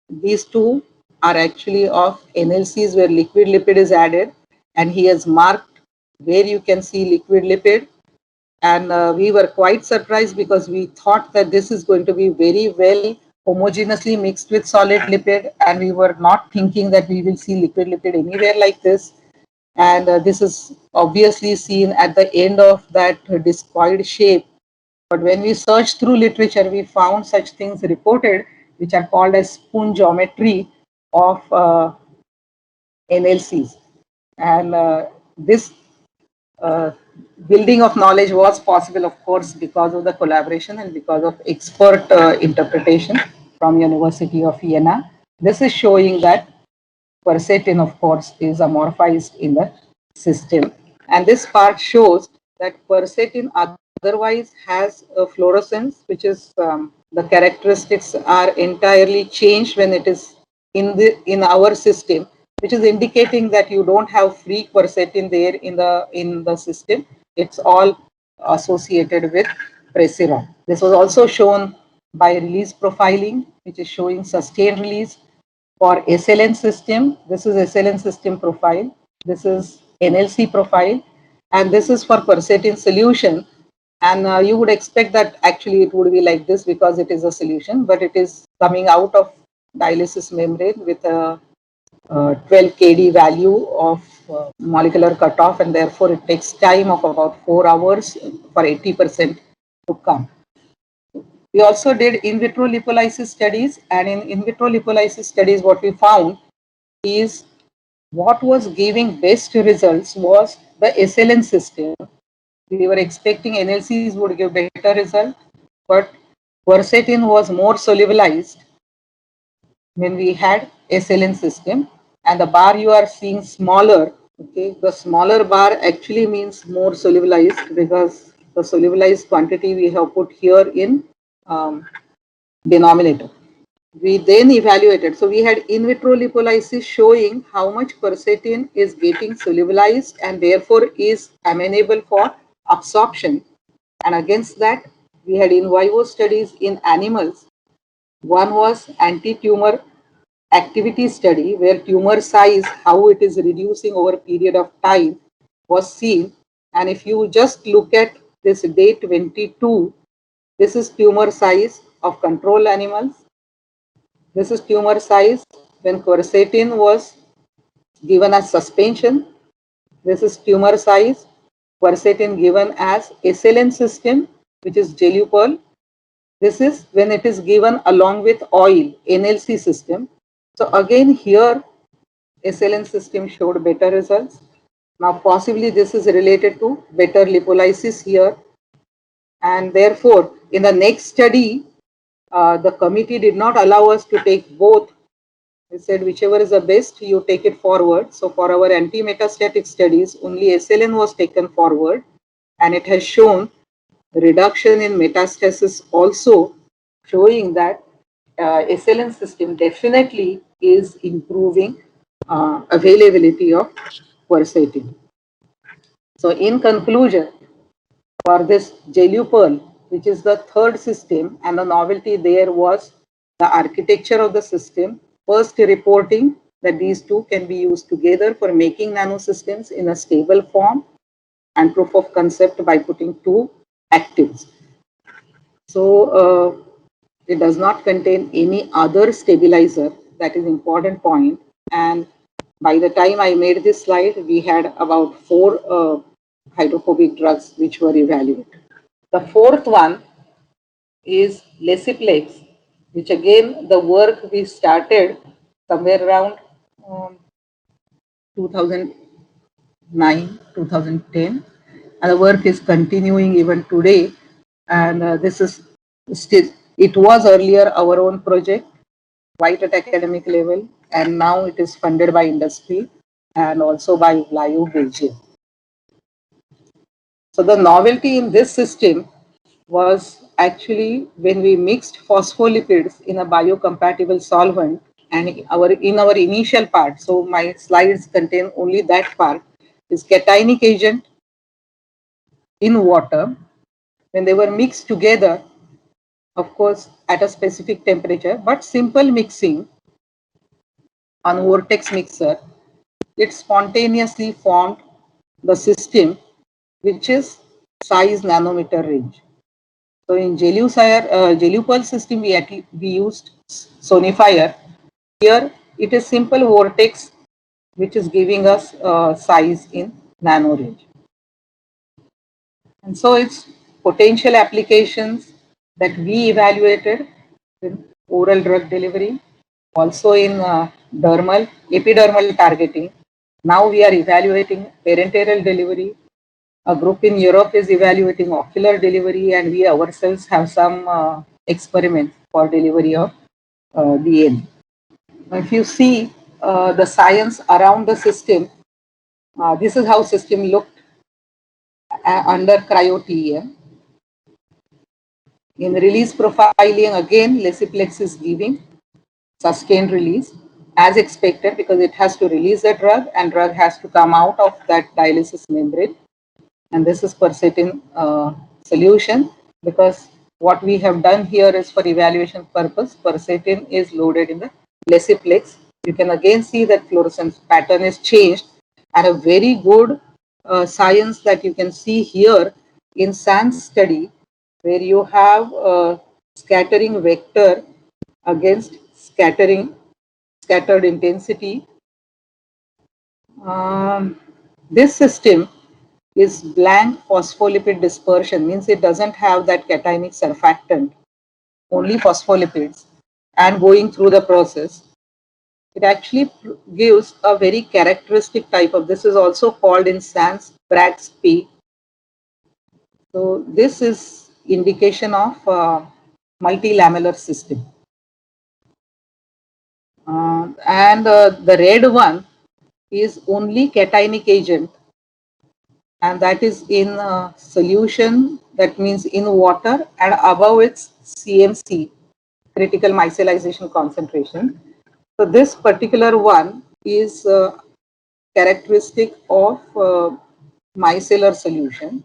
these two are actually of NLCs where liquid lipid is added, and he has marked where you can see liquid lipid. And we were quite surprised because we thought that this is going to be very well homogeneously mixed with solid lipid, and we were not thinking that we will see liquid lipid anywhere like this. And this is obviously seen at the end of that discoid shape. But when we searched through literature, we found such things reported, which are called as spoon geometry of NLCs. And this building of knowledge was possible, of course, because of the collaboration and because of expert interpretation from University of Vienna. This is showing that quercetin, of course, is amorphized in the system. And this part shows that quercetin otherwise has a fluorescence, which is the characteristics are entirely changed when it is in our system, which is indicating that you don't have free quercetin there in the system. It's all associated with Presirol. This was also shown by release profiling, which is showing sustained release for SLN system. This is SLN system profile. This is NLC profile, and this is for quercetin solution. And you would expect that actually it would be like this because it is a solution, but it is coming out of dialysis membrane with a 12 kD value of molecular cutoff, and therefore it takes time of about 4 hours for 80% to come. We also did in vitro lipolysis studies, and in vitro lipolysis studies, what we found is what was giving best results was the SLN system. We were expecting NLCs would give better result, but quercetin was more solubilized when we had SLN system, and the bar you are seeing smaller. Okay, the smaller bar actually means more solubilized because the solubilized quantity we have put here in denominator. We then evaluated. So we had in vitro lipolysis showing how much quercetin is getting solubilized and therefore is amenable for absorption. And against that, we had in vivo studies in animals. One was anti-tumor activity study where tumor size, how it is reducing over a period of time was seen. And if you just look at this day 22, this is tumor size of control animals. This is tumor size when quercetin was given as suspension. This is tumor size, quercetin given as SLN system, which is Gelupearl. This is when it is given along with oil, NLC system. So again here, SLN system showed better results. Now possibly this is related to better lipolysis here. And therefore, in the next study, the committee did not allow us to take both. They said whichever is the best, you take it forward. So for our anti-metastatic studies, only SLN was taken forward, and it has shown reduction in metastasis also, showing that SLN system definitely is improving availability of quercetin. So in conclusion, for this Gelupearl, which is the third system, and the novelty there was the architecture of the system, first reporting that these two can be used together for making nanosystems in a stable form, and proof of concept by putting two actives. So it does not contain any other stabilizer. That is important point. And by the time I made this slide, we had about 4 hydrophobic drugs which were evaluated. The fourth one is Lesiplex, which again the work we started somewhere around 2009, 2010, and the work is continuing even today. And this is still, it was earlier our own project, quite at academic level, and now it is funded by industry and also by Lyo Belgium. So the novelty in this system was actually when we mixed phospholipids in a biocompatible solvent, and in our initial part, so my slides contain only that part, is cationic agent in water. When they were mixed together, of course at a specific temperature, but simple mixing on vortex mixer, it spontaneously formed the system which is size nanometer range. So in Gelupearl system, we used sonifier. Here it is simple vortex which is giving us size in nano range. And so its potential applications that we evaluated in oral drug delivery, also in dermal, epidermal targeting. Now we are evaluating parenteral delivery. A group in Europe is evaluating ocular delivery, and we ourselves have some experiments for delivery of DNA. If you see the science around the system, this is how system looked under cryo-TEM. In release profiling, again, Lesiplex is giving sustained release as expected, because it has to release the drug and drug has to come out of that dialysis membrane. And this is quercetin solution, because what we have done here is for evaluation purpose. Quercetin is loaded in the Lesiplex. You can again see that fluorescence pattern is changed, and a very good science that you can see here in SANS study, where you have a scattering vector against scattered intensity. This system is blank phospholipid dispersion, means it doesn't have that cationic surfactant, only phospholipids, and going through the process. It actually gives a very characteristic type of, this is also called in SANS Bragg's peak. So this is indication of multilamellar system. And the red one is only cationic agent and that is in solution, that means in water, and above its CMC, critical micellization concentration. So this particular one is characteristic of micellar solution.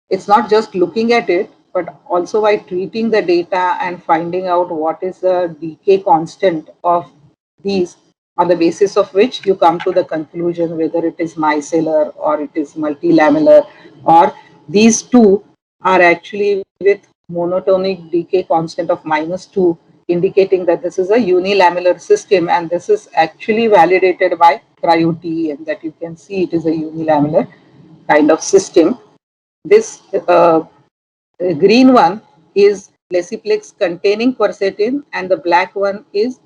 It's not just looking at it, but also by treating the data and finding out what is the decay constant of these, on the basis of which you come to the conclusion whether it is micellar or it is multilamellar, or these two are actually with monotonic decay constant of -2, indicating that this is a unilamellar system, and this is actually validated by cryo-TEM, that you can see it is a unilamellar kind of system. This green one is Leciplex containing quercetin, and the black one is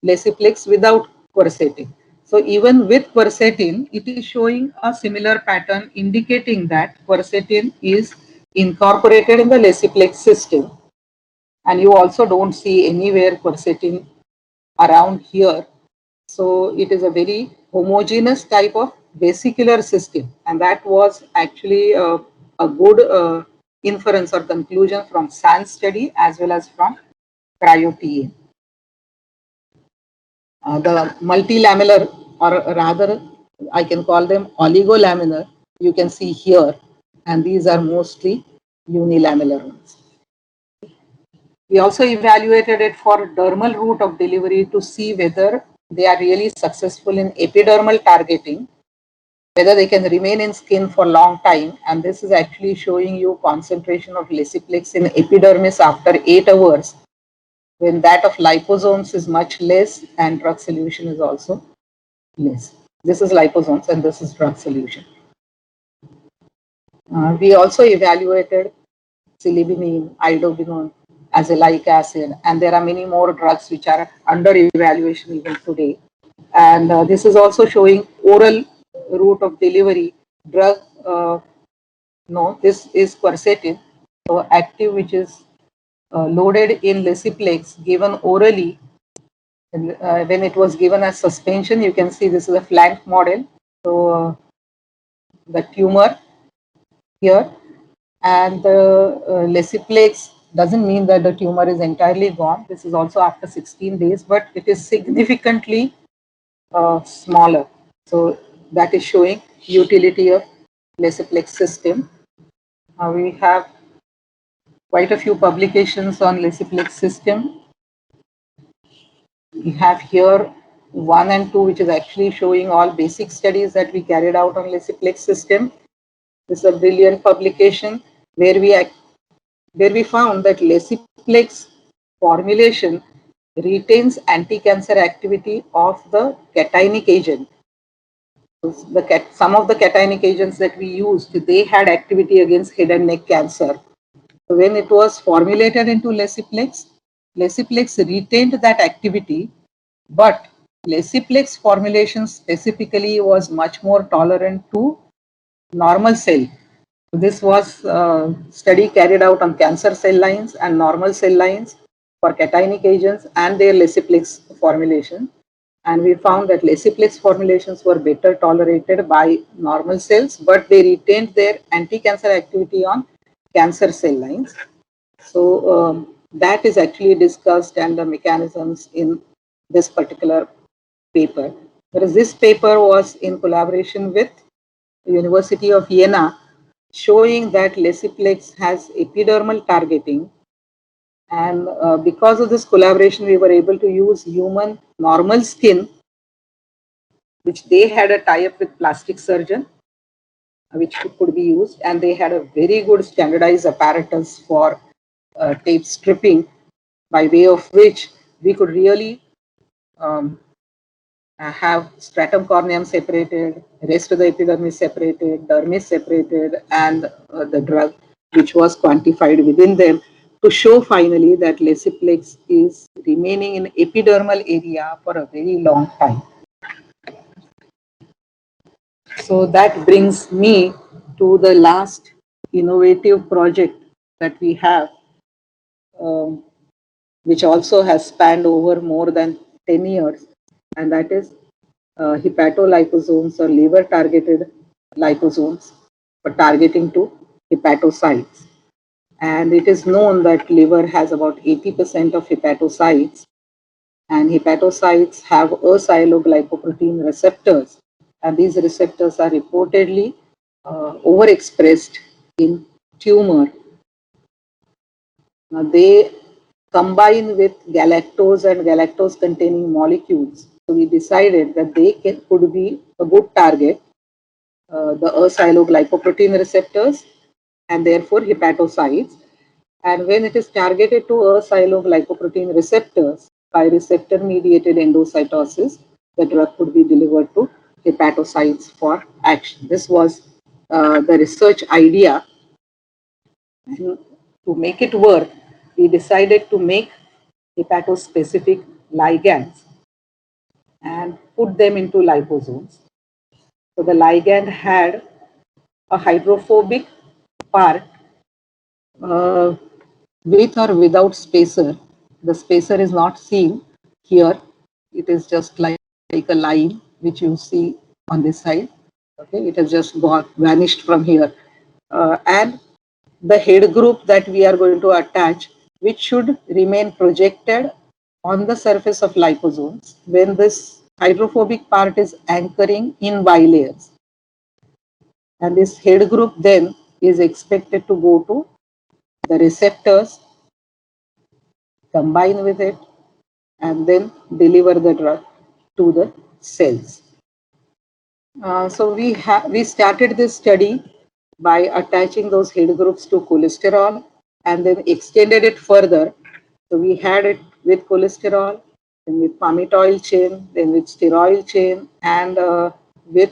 Leciplex without quercetin. So even with quercetin, it is showing a similar pattern, indicating that quercetin is incorporated in the Leciplex system. And you also don't see anywhere quercetin around here. So it is a very homogeneous type of vesicular system, and that was actually a good inference or conclusion from SAN study as well as from cryo-TEM. The multilamellar, or rather I can call them oligolaminar, you can see here, and these are mostly unilamellar ones. We also evaluated it for dermal route of delivery to see whether they are really successful in epidermal targeting, whether they can remain in skin for a long time. And this is actually showing you concentration of Leciplex in epidermis after 8 hours, when that of liposomes is much less and drug solution is also less. This is liposomes and this is drug solution. We also evaluated silibinine, idobunon, azelaic acid, and there are many more drugs which are under evaluation even today. And this is also showing oral route of delivery drug. No, this is quercetin, so active, which is loaded in Leciplex, given orally. And, when it was given as suspension, you can see this is a flank model. So the tumor here, and the Leciplex doesn't mean that the tumor is entirely gone. This is also after 16 days, but it is significantly smaller. So that is showing utility of Leciplex system. We have quite a few publications on Leciplex system. We have here 1 and 2, which is actually showing all basic studies that we carried out on Leciplex system. This is a brilliant publication where we found that Leciplex formulation retains anti-cancer activity of the cationic agent. Some of the cationic agents that we used, they had activity against head and neck cancer. So when it was formulated into Leciplex, Leciplex retained that activity, but Leciplex formulation specifically was much more tolerant to normal cell. This was a study carried out on cancer cell lines and normal cell lines for cationic agents and their Leciplex formulation. And we found that Leciplex formulations were better tolerated by normal cells, but they retained their anti-cancer activity on cancer cell lines. So that is actually discussed, and the mechanisms in this particular paper. Whereas this paper was in collaboration with the University of Vienna, showing that Leciplex has epidermal targeting. And because of this collaboration, we were able to use human normal skin, which they had a tie-up with plastic surgeon, which could be used. And they had a very good standardized apparatus for tape stripping, by way of which we could really have stratum corneum separated, rest of the epidermis separated, dermis separated, and the drug which was quantified within them, to show finally that Leciplex is remaining in epidermal area for a very long time. So that brings me to the last innovative project that we have, which also has spanned over more than 10 years, and that is hepatoliposomes, or liver targeted liposomes for targeting to hepatocytes. And it is known that liver has about 80% of hepatocytes, and hepatocytes have asialoglycoprotein receptors, and these receptors are reportedly overexpressed in tumor. Now they combine with galactose and galactose containing molecules. So we decided that they could be a good target, the asialoglycoprotein receptors and therefore hepatocytes. And when it is targeted to asialoglycoprotein receptors by receptor mediated endocytosis, the drug could be delivered to hepatocytes for action. This was the research idea. And to make it work, we decided to make hepatospecific ligands and put them into liposomes. So the ligand had a hydrophobic part with or without spacer. The spacer is not seen here. It is just like a line which you see on this side. Okay, it has just vanished from here. And the head group that we are going to attach, which should remain projected on the surface of liposomes when this hydrophobic part is anchoring in bilayers. And this head group then is expected to go to the receptors, combine with it, and then deliver the drug to the cells. So we started this study by attaching those head groups to cholesterol and then extended it further. So we had it with cholesterol, then with palmitoyl chain, then with steroid chain, and with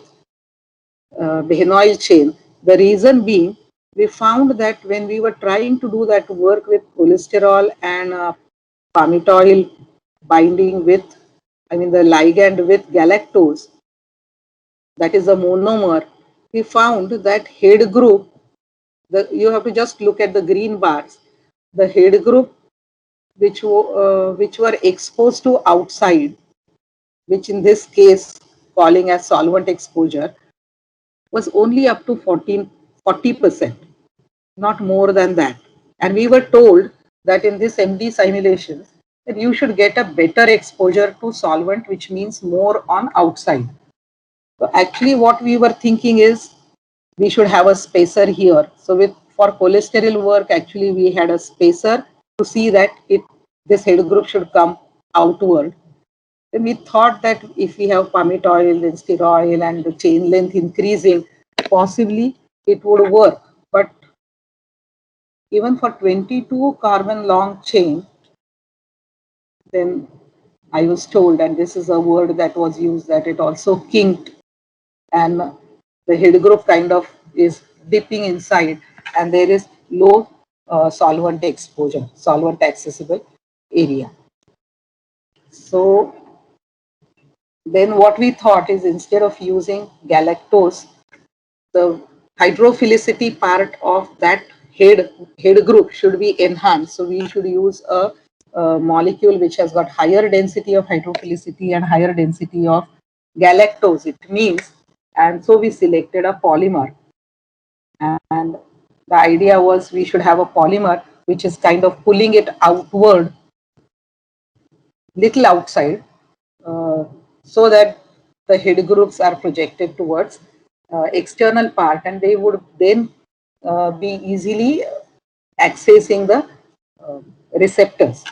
behenoil chain. The reason being, we found that when we were trying to do that work with cholesterol and palmitoyl binding with, the ligand with galactose, that is a monomer, we found that head group, you have to just look at the green bars, the head group which were exposed to outside, which in this case calling as solvent exposure, was only up to 40%, not more than that. And we were told that in this MD simulation, that you should get a better exposure to solvent, which means more on outside. So actually what we were thinking is we should have a spacer here. So for cholesterol work, actually we had a spacer to see that this head group should come outward. Then we thought that if we have palmitoyl and steroid and the chain length increasing, possibly it would work. But even for 22 carbon long chain, then I was told, and this is a word that was used, that it also kinked and the head group kind of is dipping inside and there is low solvent exposure, solvent accessible area. So then what we thought is, instead of using galactose, the hydrophilicity part of that head group should be enhanced. So we should use a molecule which has got higher density of hydrophilicity and higher density of galactose, it means. And so we selected a polymer. And the idea was we should have a polymer which is kind of pulling it outward, little outside, so that the head groups are projected towards external part, and they would then be easily accessing the receptors.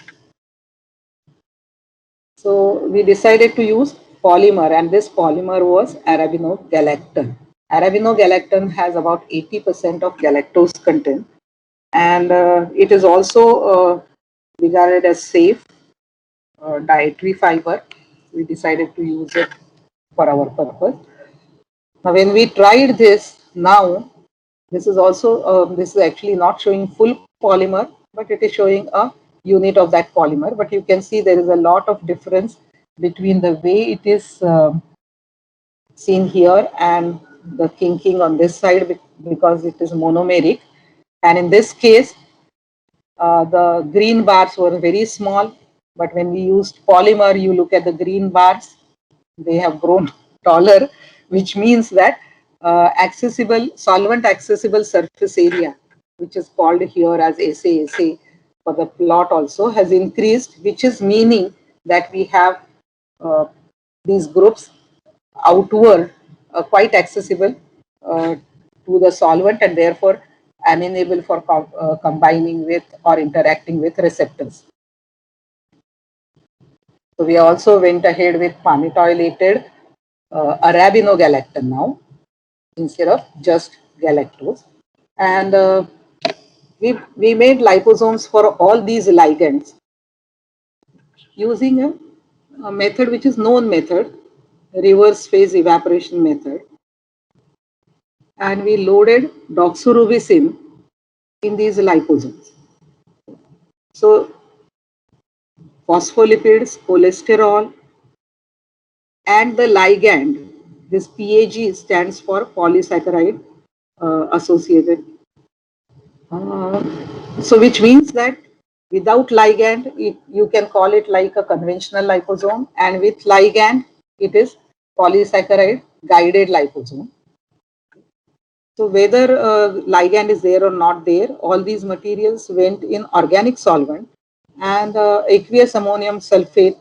So we decided to use polymer, and this polymer was arabinogalactan. Arabinogalactan has about 80% of galactose content, and it is also regarded as safe dietary fiber. We decided to use it for our purpose. Now, when we tried this, now this is also this is actually not showing full polymer, but it is showing a unit of that polymer. But you can see there is a lot of difference between the way it is seen here and the kinking on this side, because it is monomeric. And in this case, the green bars were very small, but when we used polymer, you look at the green bars, they have grown taller, which means that accessible solvent accessible surface area, which is called here as SA for the plot also, has increased, which is meaning that we have these groups outward quite accessible to the solvent, and therefore amenable for combining with or interacting with receptors. So we also went ahead with palmitoylated arabinogalactan now instead of just galactose. And we made liposomes for all these ligands using a method which is known method, reverse phase evaporation method. And we loaded doxorubicin in these liposomes. So phospholipids, cholesterol, and the ligand, this PAG stands for polysaccharide associated. So which means that without ligand, you can call it like a conventional liposome, and with ligand, it is polysaccharide guided liposome. So whether ligand is there or not there, all these materials went in organic solvent, and aqueous ammonium sulfate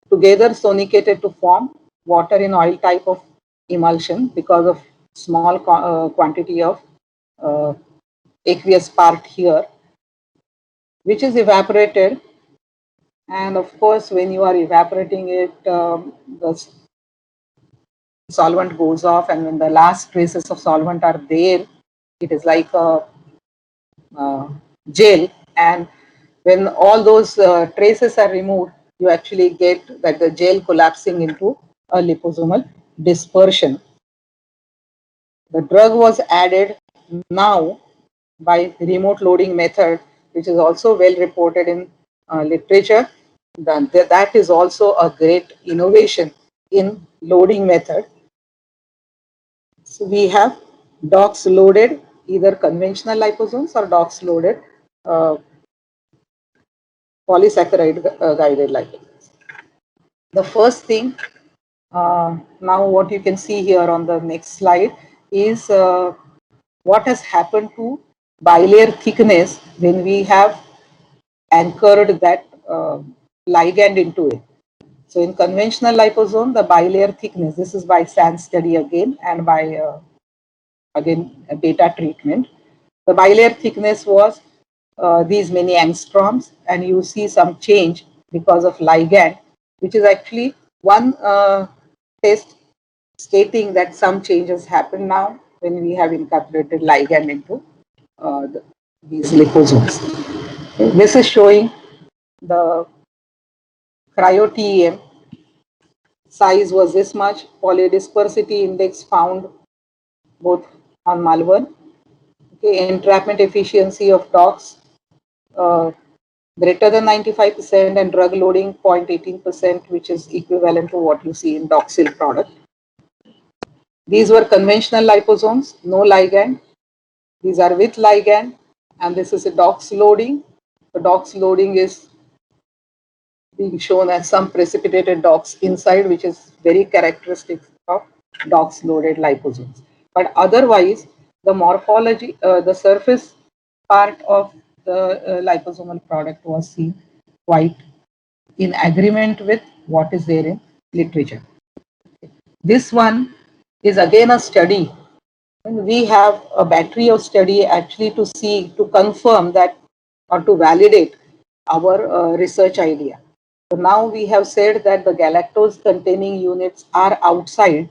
together sonicated to form water in oil type of emulsion because of small quantity of aqueous part here, which is evaporated. And of course, when you are evaporating it, the solvent goes off, and when the last traces of solvent are there, it is like a gel. And when all those traces are removed, you actually get that the gel collapsing into a liposomal dispersion. The drug was added now by remote loading method, which is also well reported in literature. That is also a great innovation in loading method. So we have DOX loaded, either conventional liposomes or DOX loaded polysaccharide guided liposomes. The first thing, now what you can see here on the next slide is what has happened to bilayer thickness when we have anchored that ligand into it. So in conventional liposome, the bilayer thickness, this is by Sands study again, and by again beta treatment. The bilayer thickness was these many angstroms, and you see some change because of ligand, which is actually one test stating that some changes happen now when we have incorporated ligand into these liposomes. This is showing the cryo-TEM. Size was this much. Polydispersity index found both on Malvern. Okay, entrapment efficiency of DOX greater than 95%, and drug loading 0.18%, which is equivalent to what you see in Doxil product. These were conventional liposomes, no ligand. These are with ligand, and this is a DOX loading. The DOX loading is being shown as some precipitated DOX inside, which is very characteristic of DOX loaded liposomes. But otherwise, the morphology, the surface part of the liposomal product was seen quite in agreement with what is there in literature. This one is again a study. We have a battery of study actually to see, to confirm that or to validate our research idea. So now we have said that the galactose containing units are outside.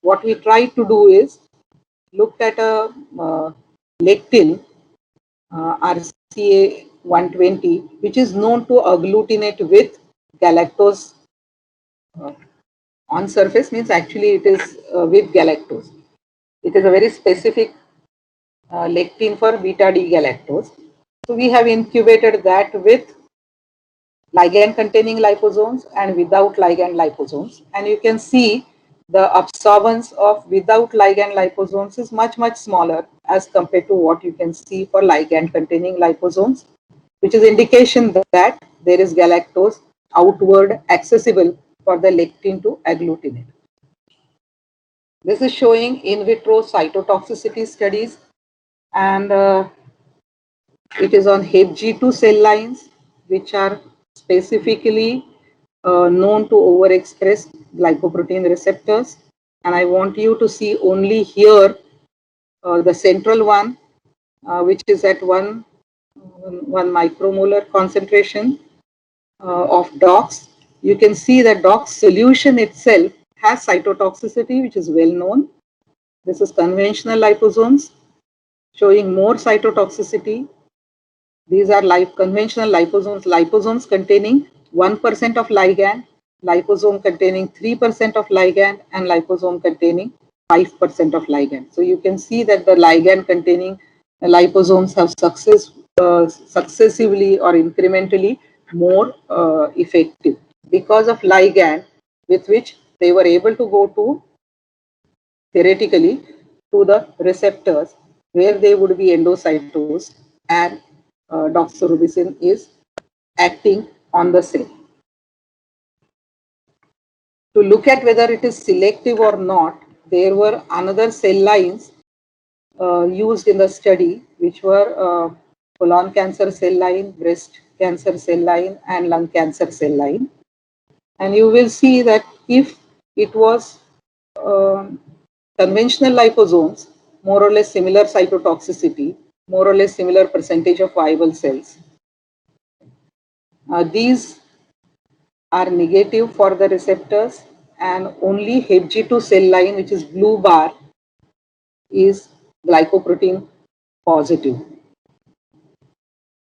What we try to do is look at a lectin RCA 120, which is known to agglutinate with galactose on surface, means actually it is with galactose. It is a very specific lectin for beta D galactose. So we have incubated that with ligand containing liposomes and without ligand liposomes, and you can see the absorbance of without ligand liposomes is much smaller as compared to what you can see for ligand containing liposomes, which is indication that there is galactose outward accessible for the lectin to agglutinate. This is showing in vitro cytotoxicity studies, and it is on HEPG2 cell lines, which are specifically known to overexpress glycoprotein receptors. And I want you to see only here the central one, which is at 1 micromolar concentration of DOX. You can see that DOX solution itself has cytotoxicity, which is well known. This is conventional liposomes showing more cytotoxicity. These are conventional liposomes containing 1% of ligand, liposome containing 3% of ligand, and liposome containing 5% of ligand. So you can see that the ligand containing liposomes have successively or incrementally more effective because of ligand with which they were able to go to theoretically to the receptors where they would be endocytosed, and doxorubicin is acting on the cell. To look at whether it is selective or not, there were another cell lines used in the study, which were colon cancer cell line, breast cancer cell line, and lung cancer cell line. And you will see that if it was conventional liposomes, more or less similar cytotoxicity, more or less similar percentage of viable cells. These are negative for the receptors, and only HEPG2 cell line, which is blue bar, is glycoprotein positive.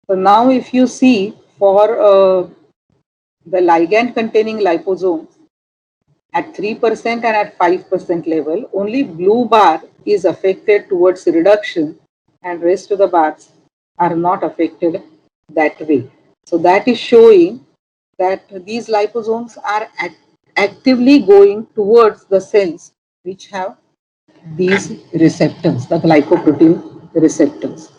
So now if you see for the ligand containing liposomes at 3% and at 5% level, only blue bar is affected towards reduction, and rest of the bars are not affected that way. So that is showing that these liposomes are actively going towards the cells which have these receptors, the glycoprotein receptors.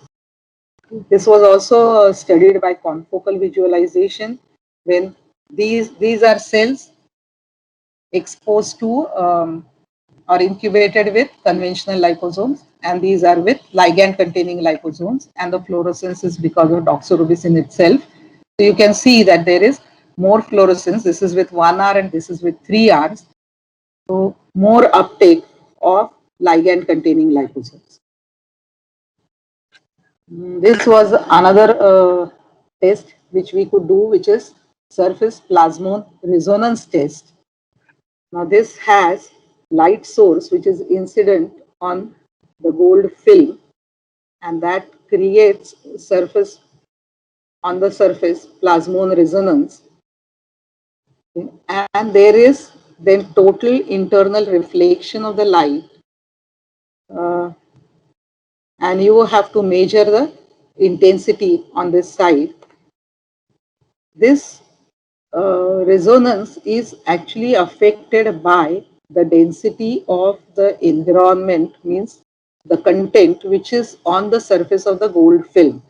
This was also studied by confocal visualization when these are cells exposed to or incubated with conventional liposomes, and these are with ligand containing liposomes, and the fluorescence is because of doxorubicin itself. So you can see that there is more fluorescence. This is with 1 hour and this is with 3 hours. So more uptake of ligand containing liposomes. This was another test which we could do, which is surface plasmon resonance test. Now this has light source which is incident on the gold film, and that creates surface on the surface plasmon resonance, and there is then total internal reflection of the light, and you have to measure the intensity on this side. This resonance is actually affected by the density of the environment, means the content which is on the surface of the gold film.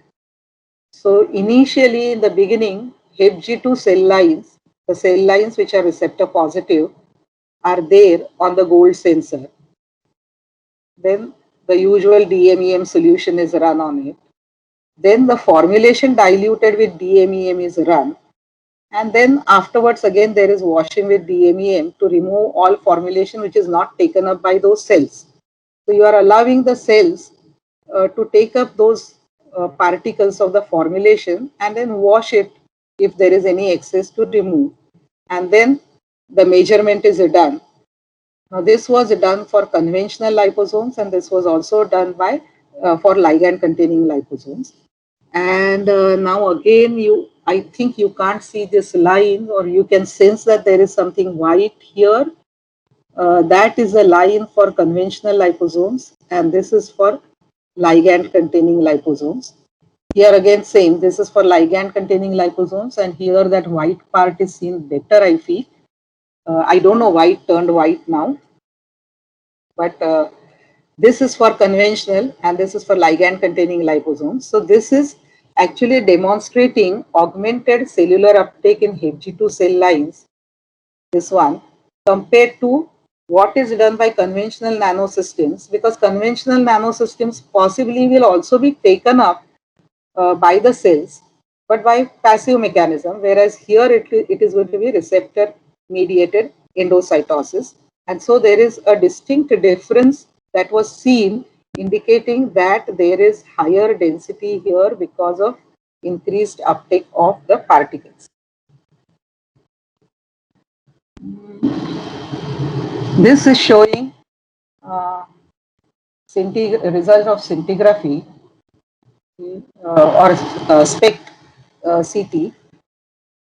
So initially in the beginning, HEPG2 cell lines, the cell lines which are receptor positive, are there on the gold sensor. Then the usual DMEM solution is run on it. Then the formulation diluted with DMEM is run. And then afterwards again there is washing with DMEM to remove all formulation which is not taken up by those cells. So you are allowing the cells to take up those particles of the formulation and then wash it if there is any excess to remove. And then the measurement is done. Now this was done for conventional liposomes, and this was also done by for ligand containing liposomes. And now again I think you can't see this line, or you can sense that there is something white here. That is a line for conventional liposomes, and this is for ligand containing liposomes. Here again same, this is for ligand containing liposomes, and here that white part is seen better, I feel. I don't know why it turned white now, but this is for conventional and this is for ligand containing liposomes. So this is actually demonstrating augmented cellular uptake in HEPG2 cell lines, this one, compared to what is done by conventional nanosystems, because conventional nanosystems possibly will also be taken up by the cells, but by passive mechanism, whereas here it is going to be receptor mediated endocytosis. And so there is a distinct difference that was seen, indicating that there is higher density here because of increased uptake of the particles. This is showing result of scintigraphy or SPECT CT,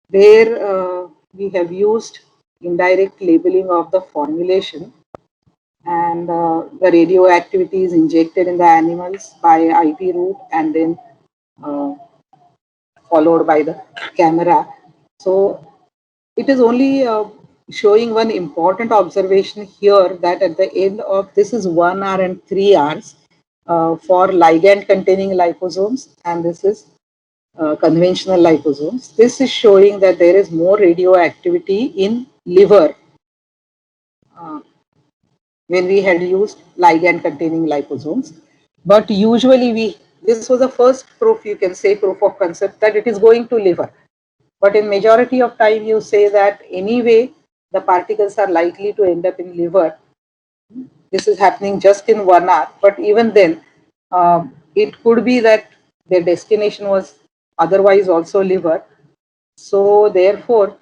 where we have used indirect labeling of the formulation, and the radioactivity is injected in the animals by IP route and then uh, followed by the camera. So it is only showing one important observation here, that at the end of this is 1 hour and 3 hours for ligand containing liposomes, and this is conventional liposomes. This is showing that there is more radioactivity in liver uh, when we had used ligand containing liposomes. But usually this was the first proof, you can say, proof of concept that it is going to liver. But in majority of time, you say that anyway, the particles are likely to end up in liver. This is happening just in 1 hour. But even then, it could be that their destination was otherwise also liver. So therefore,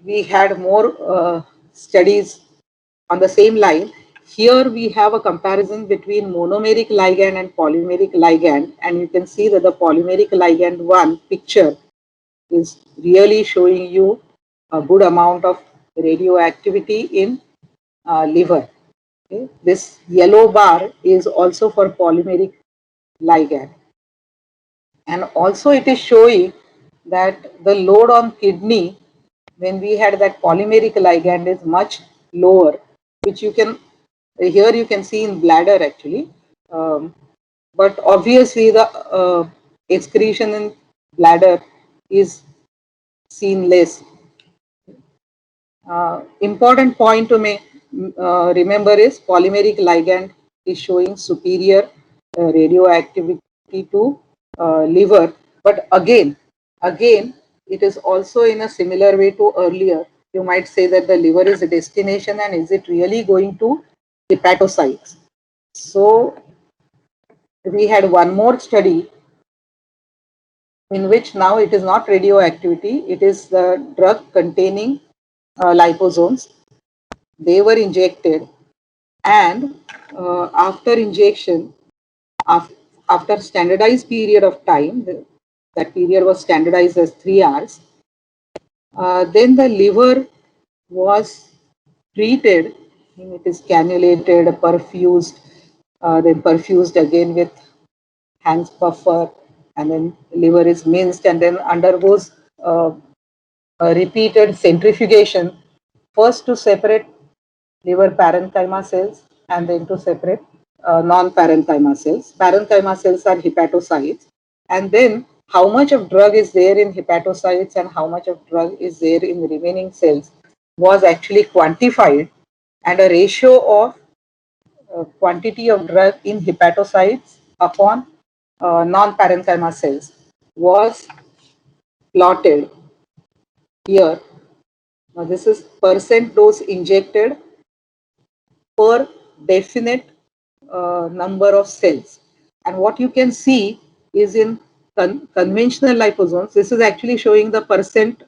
we had more studies on the same line. Here we have a comparison between monomeric ligand and polymeric ligand, and you can see that the polymeric ligand one picture is really showing you a good amount of radioactivity in liver. Okay. This yellow bar is also for polymeric ligand. And also it is showing that the load on kidney when we had that polymeric ligand is much lower, which you can, here you can see in bladder actually. But obviously the excretion in bladder is seen less. Important point to remember is polymeric ligand is showing superior radioactivity to liver, but again it is also in a similar way to earlier. You might say that the liver is a destination, and is it really going to hepatocytes? So we had one more study in which now it is not radioactivity, it is the drug containing liposomes. They were injected, and after injection, after standardized period of time, that period was standardized as 3 hours, then the liver was treated. It is cannulated, perfused, then perfused again with Hans buffer, and then liver is minced and then undergoes a repeated centrifugation, first to separate liver parenchyma cells and then to separate non-parenchyma cells. Parenchyma cells are hepatocytes, and then how much of drug is there in hepatocytes and how much of drug is there in the remaining cells was actually quantified, and a ratio of quantity of drug in hepatocytes upon non-parenchyma cells was plotted here. Now this is percent dose injected per definite number of cells. And what you can see is in conventional liposomes, this is actually showing the percent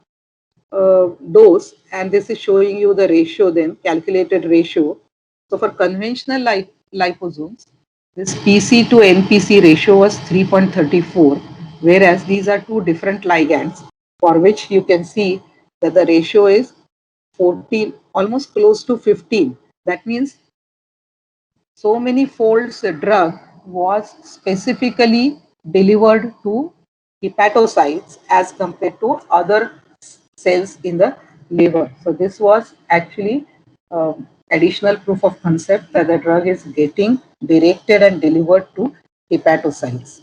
dose, and this is showing you the ratio, then calculated ratio. So for conventional liposomes, this PC to NPC ratio was 3.34, whereas these are two different ligands for which you can see that the ratio is 14, almost close to 15. That means so many folds the drug was specifically delivered to hepatocytes as compared to other cells in the liver. So this was actually additional proof of concept that the drug is getting directed and delivered to hepatocytes.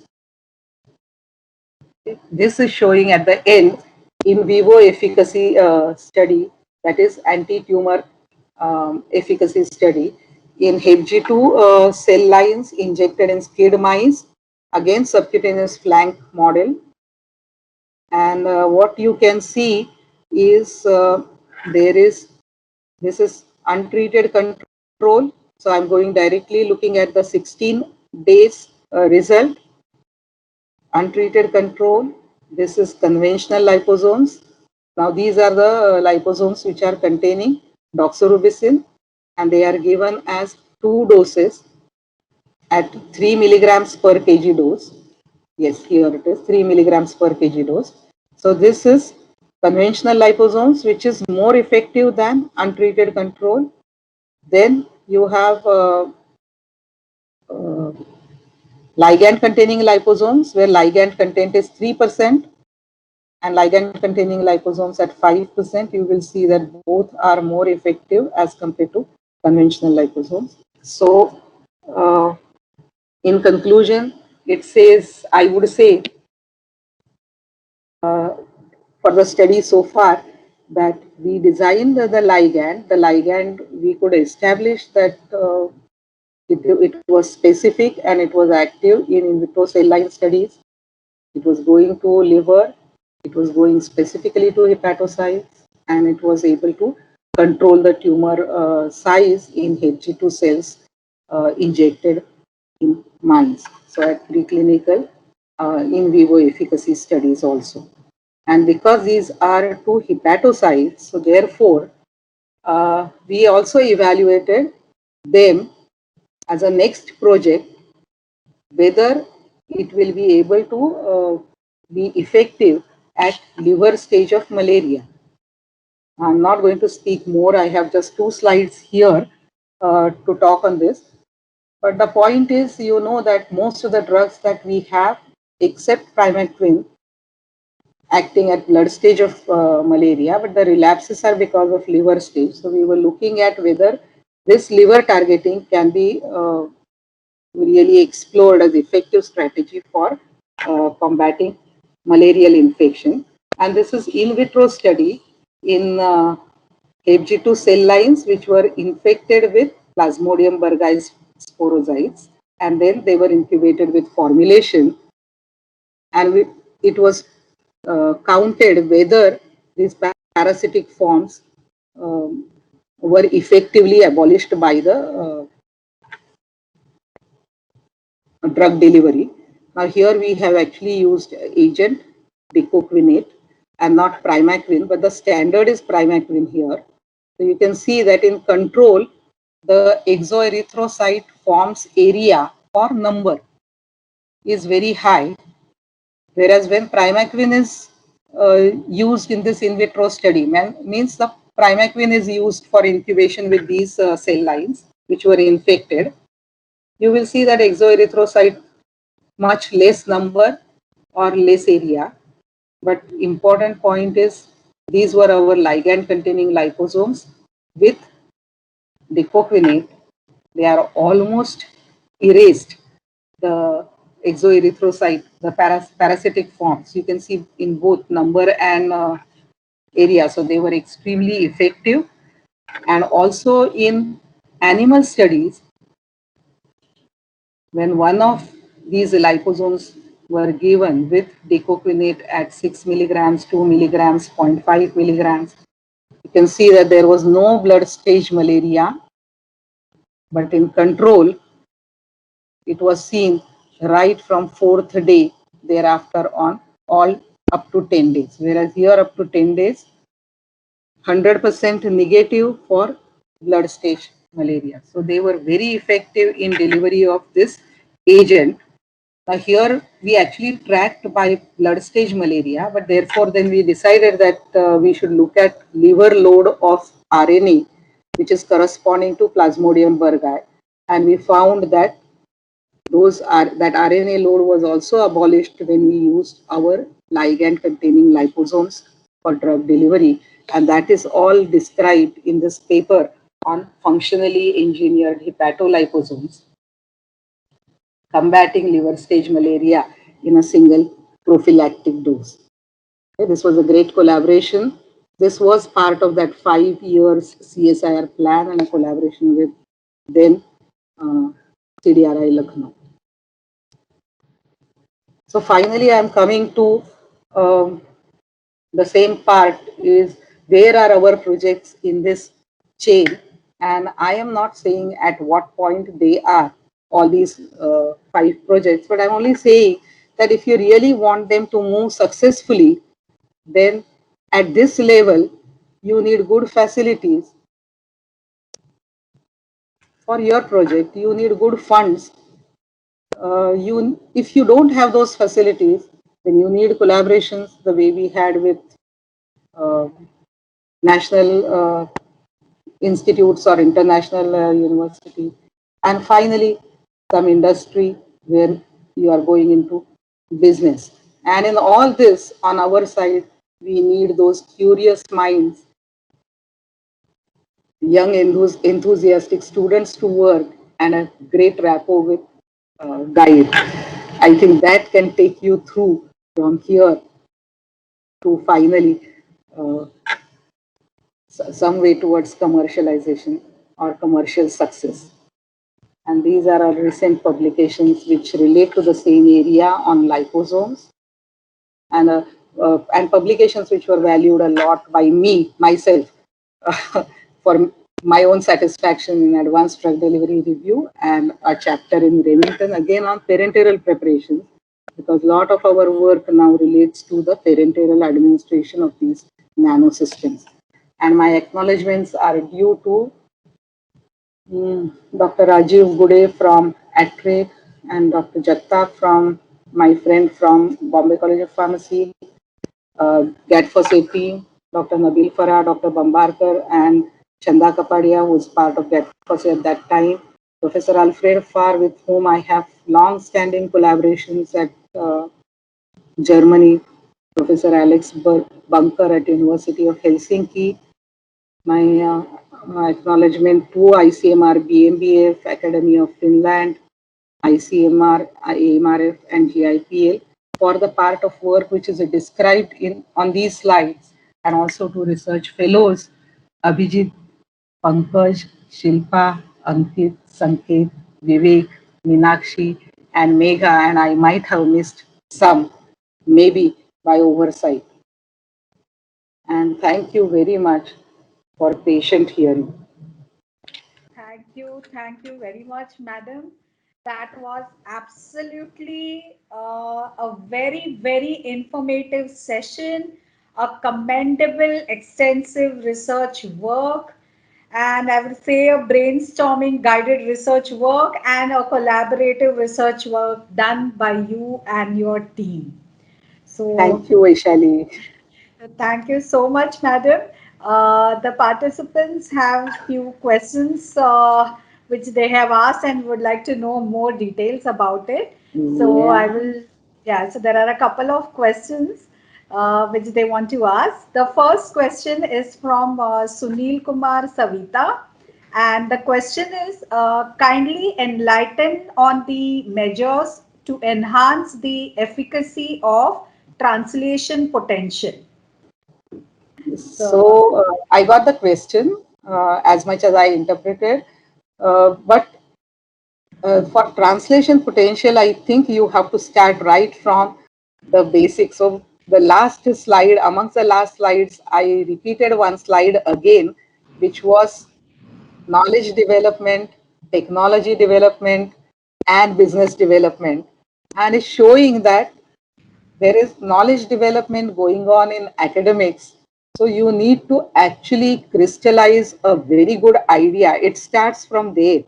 This is showing at the end in vivo efficacy study, that is anti-tumor efficacy study in HG2 cell lines injected in SCID mice, again subcutaneous flank model. And what you can see is this is untreated control. So I'm going directly looking at the 16 days result. Untreated control. This is conventional liposomes. Now these are the liposomes which are containing doxorubicin, and they are given as 2 doses at 3 milligrams per kg dose. Yes, here it is 3 milligrams per kg dose. So this is conventional liposomes, which is more effective than untreated control. Then you have ligand containing liposomes, where ligand content is 3%, and ligand containing liposomes at 5%. You will see that both are more effective as compared to conventional liposomes. So in conclusion, it says, I would say, for the study so far, that we designed the ligand, we could establish that it was specific and it was active in vitro cell line studies. It was going to liver, it was going specifically to hepatocytes, and it was able to control the tumor size in HG2 cells injected in mice. So at preclinical in vivo efficacy studies also. And because these are 2 hepatocytes, so therefore we also evaluated them as a next project, whether it will be able to be effective at liver stage of malaria. I'm not going to speak more. I have just 2 slides here to talk on this. But the point is, you know that most of the drugs that we have, except primaquine, acting at blood stage of malaria, but the relapses are because of liver stage. So we were looking at whether this liver targeting can be really explored as effective strategy for combating malarial infection. And this is in vitro study in HG2 cell lines which were infected with Plasmodium burgii sporozoites, and then they were incubated with formulation, and it was counted whether these parasitic forms were effectively abolished by the drug delivery. Now here we have actually used agent dicoquinate and not primaquine, but the standard is primaquine here. So you can see that in control, the exoerythrocyte forms area or number is very high, whereas when primaquine is used in this in vitro study, means the primaquine is used for incubation with these cell lines which were infected, you will see that exoerythrocyte much less number or less area. But important point is these were our ligand containing liposomes with dicoquinate. They are almost erased the exoerythrocyte, the parasitic forms. You can see in both number and area. So they were extremely effective. And also in animal studies, when one of these liposomes were given with dicoquinate at 6 milligrams, 2 milligrams, 0.5 milligrams, you can see that there was no blood stage malaria, but in control, it was seen right from 4th day thereafter on, all up to 10 days. Whereas here up to 10 days, 100% negative for blood stage malaria. So they were very effective in delivery of this agent. Now here we actually tracked by blood stage malaria, but therefore then we decided that we should look at liver load of RNA, which is corresponding to Plasmodium burgii, and we found that that RNA load was also abolished when we used our ligand containing liposomes for drug delivery, and that is all described in this paper on functionally engineered hepatoliposomes combating liver stage malaria in a single prophylactic dose. Okay, this was a great collaboration. this was part of that 5 years CSIR plan and a collaboration with then CDRI Lucknow. So finally, I am coming to the same part is where are our projects in this chain, and I am not saying at what point they are, all these 5 projects, but I'm only saying that if you really want them to move successfully, then at this level you need good facilities for your project, you need good funds. If you don't have those facilities, then you need collaborations the way we had with uh, national institutes or international university, and finally some industry where you are going into business. And in all this, on our side, we need those curious minds, young enthusiastic students to work, and a great rapport with guide. I think that can take you through from here to finally uh, some way towards commercialization or commercial success. And these are our recent publications which relate to the same area on liposomes, and publications which were valued a lot by me myself for my own satisfaction in Advanced Drug Delivery Review, and a chapter in Remington again on parenteral preparations, because a lot of our work now relates to the parenteral administration of these nanosystems. And my acknowledgements are due to Dr. Rajiv Gude from ATRE and Dr. Jagtap from my friend from Bombay College of Pharmacy, GATFOSA team, Dr. Nabil Farah, Dr. Bambarkar, and Chanda Kapadia, who was part of GATFOSA at that time, Professor Alfred Farr, with whom I have long-standing collaborations at Germany, Professor Alex Bunker at University of Helsinki, my acknowledgement to ICMR, BMBF, Academy of Finland, ICMR, AMRF, and GIPL for the part of work which is described on these slides, and also to research fellows Abhijit, Pankaj, Shilpa, Ankit, Sanket, Vivek, Meenakshi, and Megha, and I might have missed some, maybe by oversight. And thank you very much for patient hearing. Thank you very much, madam. That was absolutely a very, very informative session, a commendable, extensive research work, and I would say a brainstorming guided research work and a collaborative research work done by you and your team. So Thank you, Vaishali. thank you so much, madam. The participants have few questions which they have asked and would like to know more details about it. So I Yeah. will, yeah, so there are a couple of questions which they want to ask. The first question is from Sunil Kumar Savita. And the question is kindly enlighten on the measures to enhance the efficacy of translation potential. So, So I got the question as much as I interpreted, but for translation potential, I think you have to start right from the basics. So the last slide, amongst the last slides, I repeated one slide again, which was knowledge development, technology development, and business development, and is showing that there is knowledge development going on in academics. So you need to actually crystallize a very good idea. It starts from there.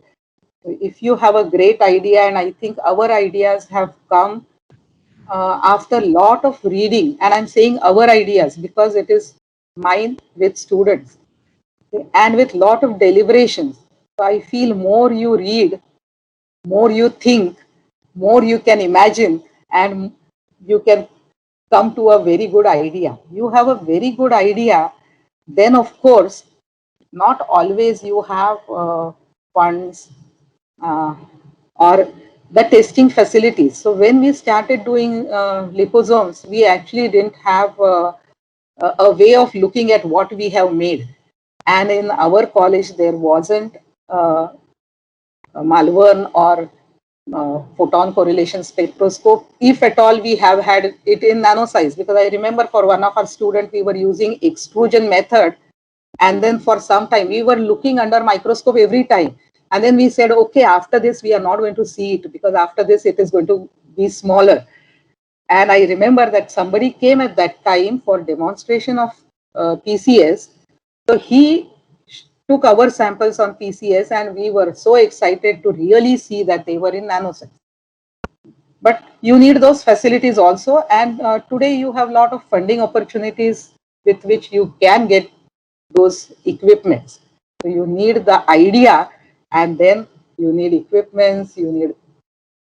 If you have a great idea, and I think our ideas have come after a lot of reading, and I'm saying our ideas because it is mine with students and with lot of deliberations. So I feel more you read, more you think, more you can imagine, and you can come to a very good idea. You have a very good idea, then of course, not always you have funds uh, or the testing facilities. So when we started doing liposomes, we actually didn't have a way of looking at what we have made. And in our college, there wasn't Malvern or photon correlation spectroscope. If at all, we have had it in nano size, because I remember for one of our students, we were using extrusion method. And then for some time, we were looking under microscope every time. And then we said, okay, after this, we are not going to see it, because after this, it is going to be smaller. And I remember that somebody came at that time for demonstration of PCS. So he took our samples on PCS, and we were so excited to really see that they were in nanosize. But you need those facilities also. And today you have a lot of funding opportunities with which you can get those equipments. So you need the idea, and then you need equipments, you need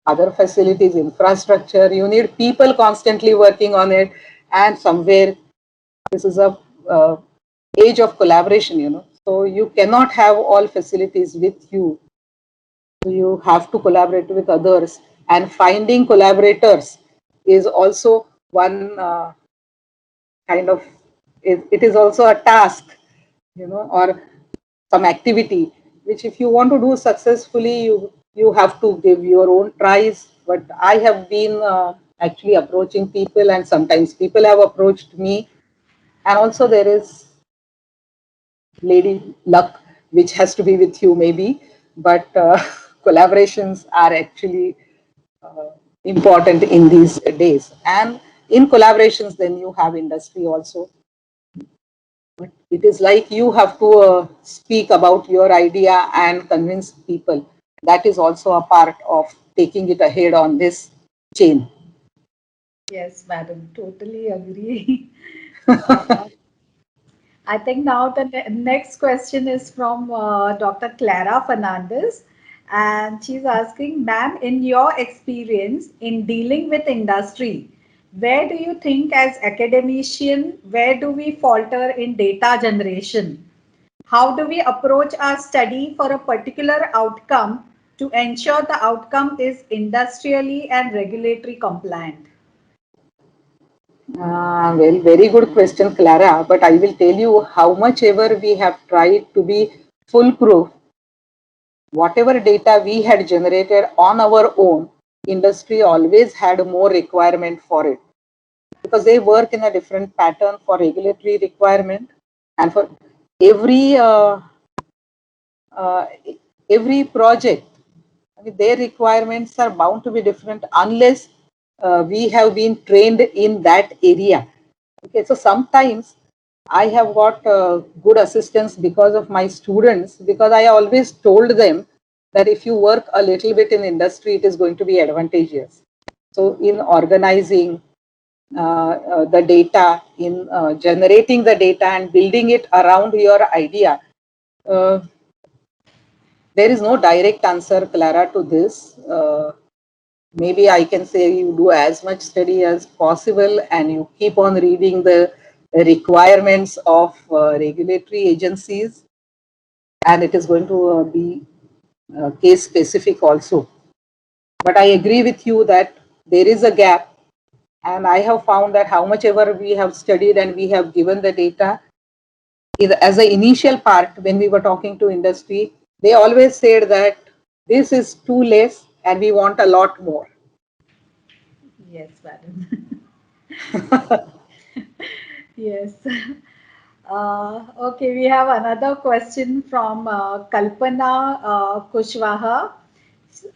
other facilities, infrastructure, you need people constantly working on it. And somewhere this is a age of collaboration, So you cannot have all facilities with you. So you have to collaborate with others, and finding collaborators is also one kind of, it is also a task, or some activity, which if you want to do successfully, you have to give your own tries. But I have been actually approaching people, and sometimes people have approached me. And also there is lady luck, which has to be with you maybe, but collaborations are actually important in these days. And in collaborations, then you have industry also. But it is like you have to speak about your idea and convince people. That is also a part of taking it ahead on this chain. Yes, madam, totally agree. I think now the next question is from Dr. Clara Fernandez, and she's asking, ma'am, in your experience in dealing with industry, where do you think as academician, where do we falter in data generation? How do we approach our study for a particular outcome to ensure the outcome is industrially and regulatory compliant? Well, very good question, Clara. But I will tell you, how much ever we have tried to be foolproof, whatever data we had generated on our own, industry always had more requirement for it, because they work in a different pattern for regulatory requirement. And for every uh, every project, I mean, their requirements are bound to be different unless we have been trained in that area. Okay, so sometimes I have got good assistance because of my students, because I always told them that if you work a little bit in industry, it is going to be advantageous. So in organizing the data, in generating the data and building it around your idea, uh, there is no direct answer, Clara, to this. Maybe I can say you do as much study as possible, and you keep on reading the requirements of regulatory agencies, and it is going to be case specific also. But I agree with you that there is a gap, and I have found that how much ever we have studied and we have given the data, as an initial part, when we were talking to industry, they always said that this is too less and we want a lot more. Yes, madam. Yes. Okay, we have another question from Kalpana Kushwaha.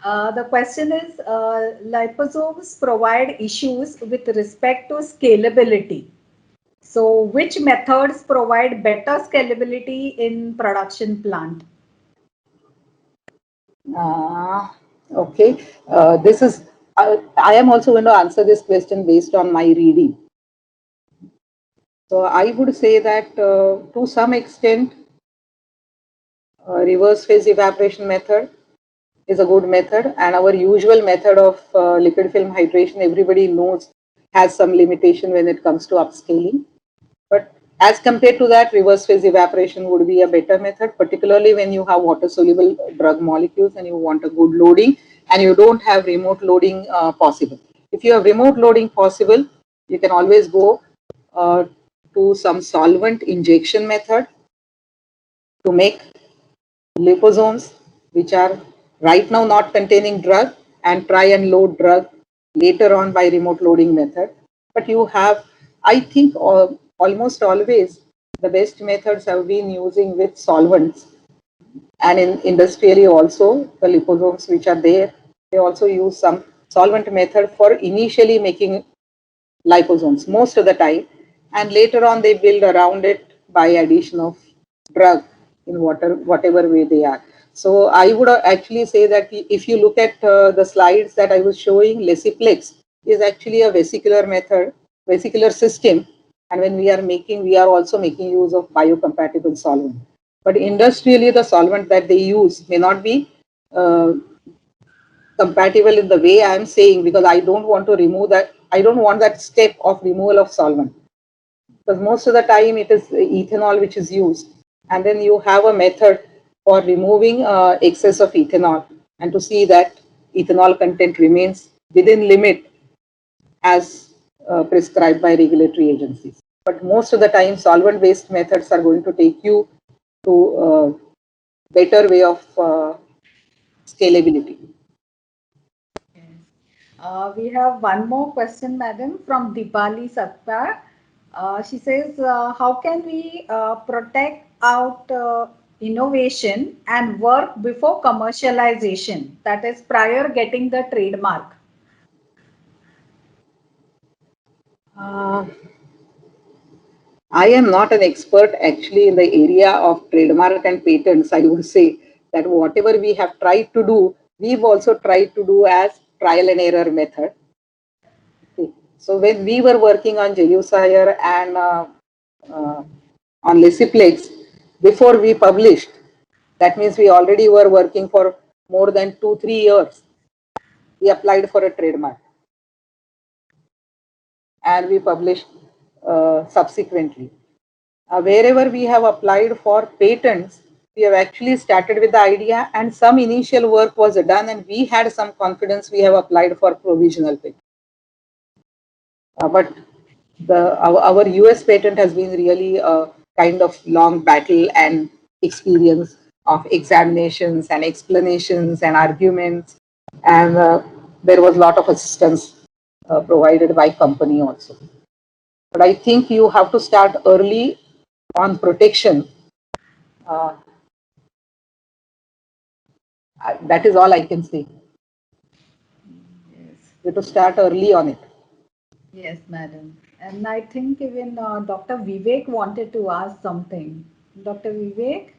The question is, liposomes provide issues with respect to scalability. So, which methods provide better scalability in production plant? Okay, this is, I am also going to answer this question based on my reading. So I would say that to some extent, reverse phase evaporation method is a good method, and our usual method of liquid film hydration, everybody knows, has some limitation when it comes to upscaling. But as compared to that, reverse phase evaporation would be a better method, particularly when you have water soluble drug molecules and you want a good loading and you don't have remote loading possible. If you have remote loading possible, you can always go to some solvent injection method to make liposomes, which are right now not containing drug, and try and load drug later on by remote loading method. But you have, I think, almost always the best methods have been using with solvents, and in industrially also the liposomes which are there, they also use some solvent method for initially making liposomes most of the time, and later on they build around it by addition of drug in whatever way they are. So I would actually say that if you look at the slides that I was showing, Lesiplex is actually a vesicular method, vesicular system, and when we are also making use of biocompatible solvent. But industrially, the solvent that they use may not be compatible in the way I am saying, because I don't want to remove that. I don't want that step of removal of solvent, because most of the time it is ethanol which is used, and then you have a method for removing excess of ethanol and to see that ethanol content remains within limit as prescribed by regulatory agencies. But most of the time solvent based methods are going to take you to a better way of scalability. We have one more question, madam, from Deepali Satpar. She says, how can we protect out innovation and work before commercialization, that is prior getting the trademark? I am not an expert actually in the area of trademark and patents. I would say that whatever we have tried to do, we've also tried to do as trial and error method. Okay. So when we were working on Gelucire and on Lesiplex, before we published, that means we already were working for more than 2-3 years. We applied for a trademark and we published subsequently. Wherever we have applied for patents, we have actually started with the idea and some initial work was done and we had some confidence. We have applied for provisional patent. But our US patent has been really a kind of long battle and experience of examinations and explanations and arguments, and there was a lot of assistance provided by company also. But I think you have to start early on protection. That is all I can say. Yes. You have to start early on it. Yes, madam. And I think even Dr. Vivek wanted to ask something. Dr. Vivek?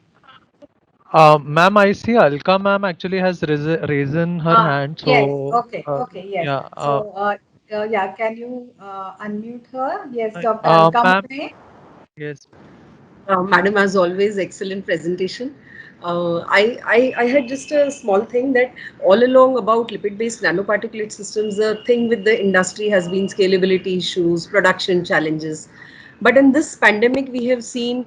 Ma'am, I see Alka ma'am actually has risen her hand. Yes. So, Okay. Okay. Yes. yeah, So, yeah, can you unmute her? Yes, Dr. Alka ma'am, Mane. yes. Madam, as always, excellent presentation. I had just a small thing that all along about lipid-based nanoparticulate systems, the thing with the industry has been scalability issues, production challenges. But in this pandemic, we have seen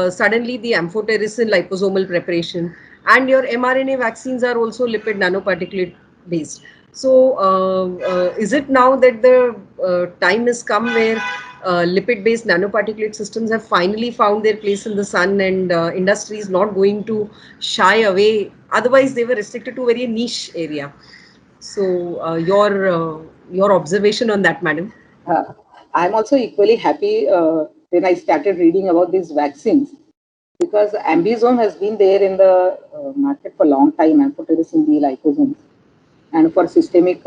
suddenly the amphotericin liposomal preparation and your mRNA vaccines are also lipid nanoparticulate based. So, is it now that the time has come where lipid-based nanoparticulate systems have finally found their place in the sun, and industry is not going to shy away? Otherwise, they were restricted to a very niche area. So, your observation on that, madam? I'm also equally happy when I started reading about these vaccines, because Ambisome has been there in the market for a long time, amphotericin B liposomes, and for systemic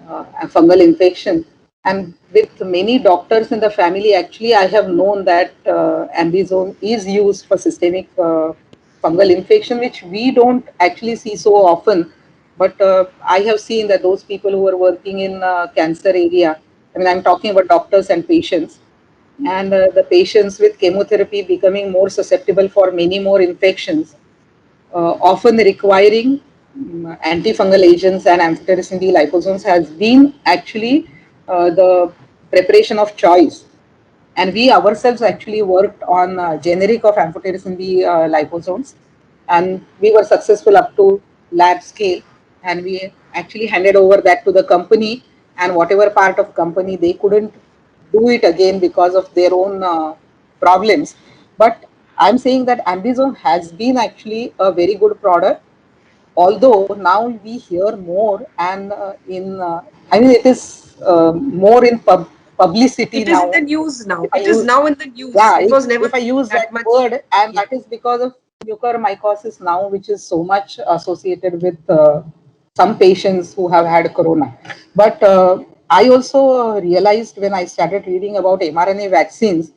fungal infection. And with many doctors in the family, actually, I have known that Ambisome is used for systemic fungal infection, which we don't actually see so often. But I have seen that those people who are working in cancer area, I mean, I'm talking about doctors and patients, and the patients with chemotherapy becoming more susceptible for many more infections, often requiring antifungal agents and amphotericin B liposomes has been actually the preparation of choice. And we ourselves actually worked on generic of amphotericin B liposomes, and we were successful up to lab scale, and we actually handed over that to the company, and whatever part of company they couldn't do it again because of their own problems. But I'm saying that Ambizome has been actually a very good product, although now we hear more and I mean it is more in publicity It is in now. the news now. If I It is use, now in the news. yeah, It was never if I use that that much. word, and Yeah. that is because of mucormycosis now, which is so much associated with some patients who have had corona. But I also realized when I started reading about mRNA vaccines,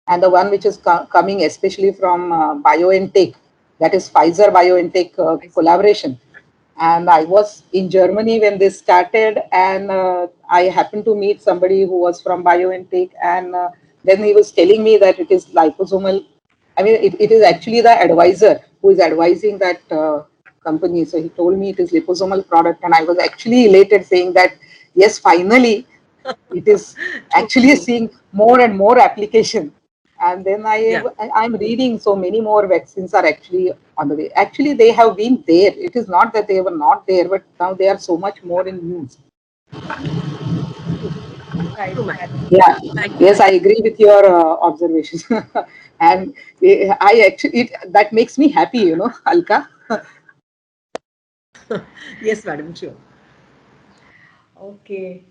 and the one which is coming especially from BioNTech, that is Pfizer BioNTech collaboration. And I was in Germany when this started, and I happened to meet somebody who was from BioNTech, and then he was telling me that it is liposomal. I mean, it is actually the advisor who is advising that company. So he told me it is liposomal product, and I was actually elated, saying that yes, finally, it is True, actually true. seeing more and more application. And then Yeah. I'm reading so many more vaccines are actually on the way. Actually, they have been there. It is not that they were not there, but now they are so much more in use. True. Right, True, madam. madam. Yeah, Thank you, yes, I madam. agree with your observations. And I actually, that makes me happy, Alka. Yes, madam. Sure. Okay,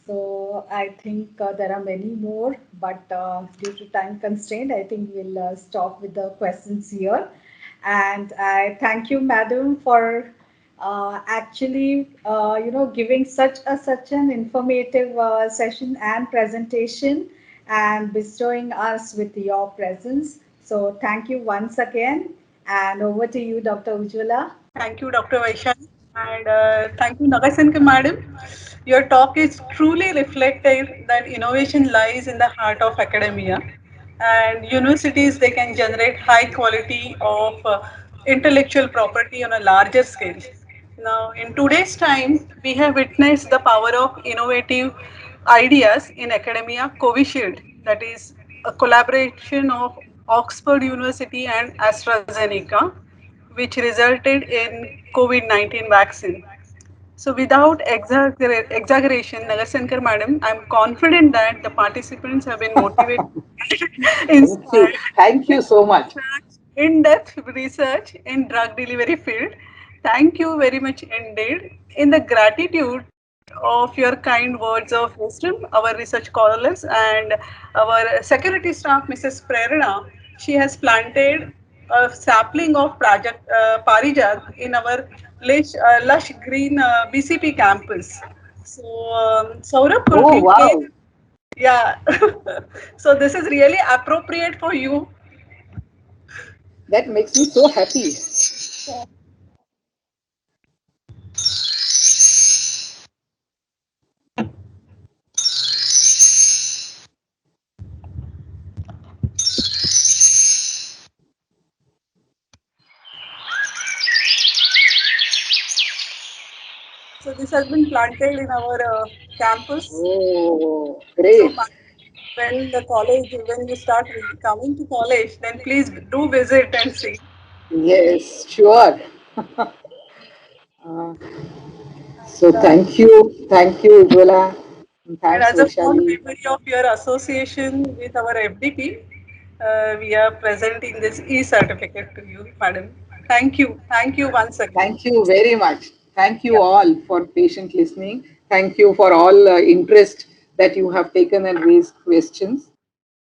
so I think there are many more, but due to time constraint, I think we'll stop with the questions here. And I thank you, madam, for actually, giving such an informative session and presentation, and bestowing us with your presence. So thank you once again, and over to you, Dr. Ujjwala. Thank you, Dr. Vaishali, and thank you, Nagasankar Madam. Your talk is truly reflective that innovation lies in the heart of academia, and universities they can generate high quality of intellectual property on a larger scale. Now, in today's time, we have witnessed the power of innovative ideas in academia. Covishield, that is a collaboration of Oxford University and AstraZeneca, which resulted in COVID-19 vaccine. So without exaggeration, Nagasankar madam, I'm confident that the participants have been motivated, Thank you. inspired, Thank you so much. in-depth research in drug delivery field. Thank you very much indeed. In the gratitude of your kind words of wisdom, our research scholars and our security staff, Mrs. Prerna, she has planted a sapling of Project Parijat in our lush green BCP campus. So, Saurabh, could Oh, you please? wow. Yeah. So this is really appropriate for you. That makes me so happy. So this has been planted in our campus. Oh, So great. when the college, when you start coming to college, then please do visit and see. Yes, sure. Uh, so And, uh, thank you, Ujwala, and and thanks, as a fond Vaishali. memory of your association with our FDP, we are presenting this e-certificate to you, madam. Thank you. Thank you once again. Thank you very much. Thank you Yeah. all for patient listening. Thank you for all interest that you have taken and raised questions.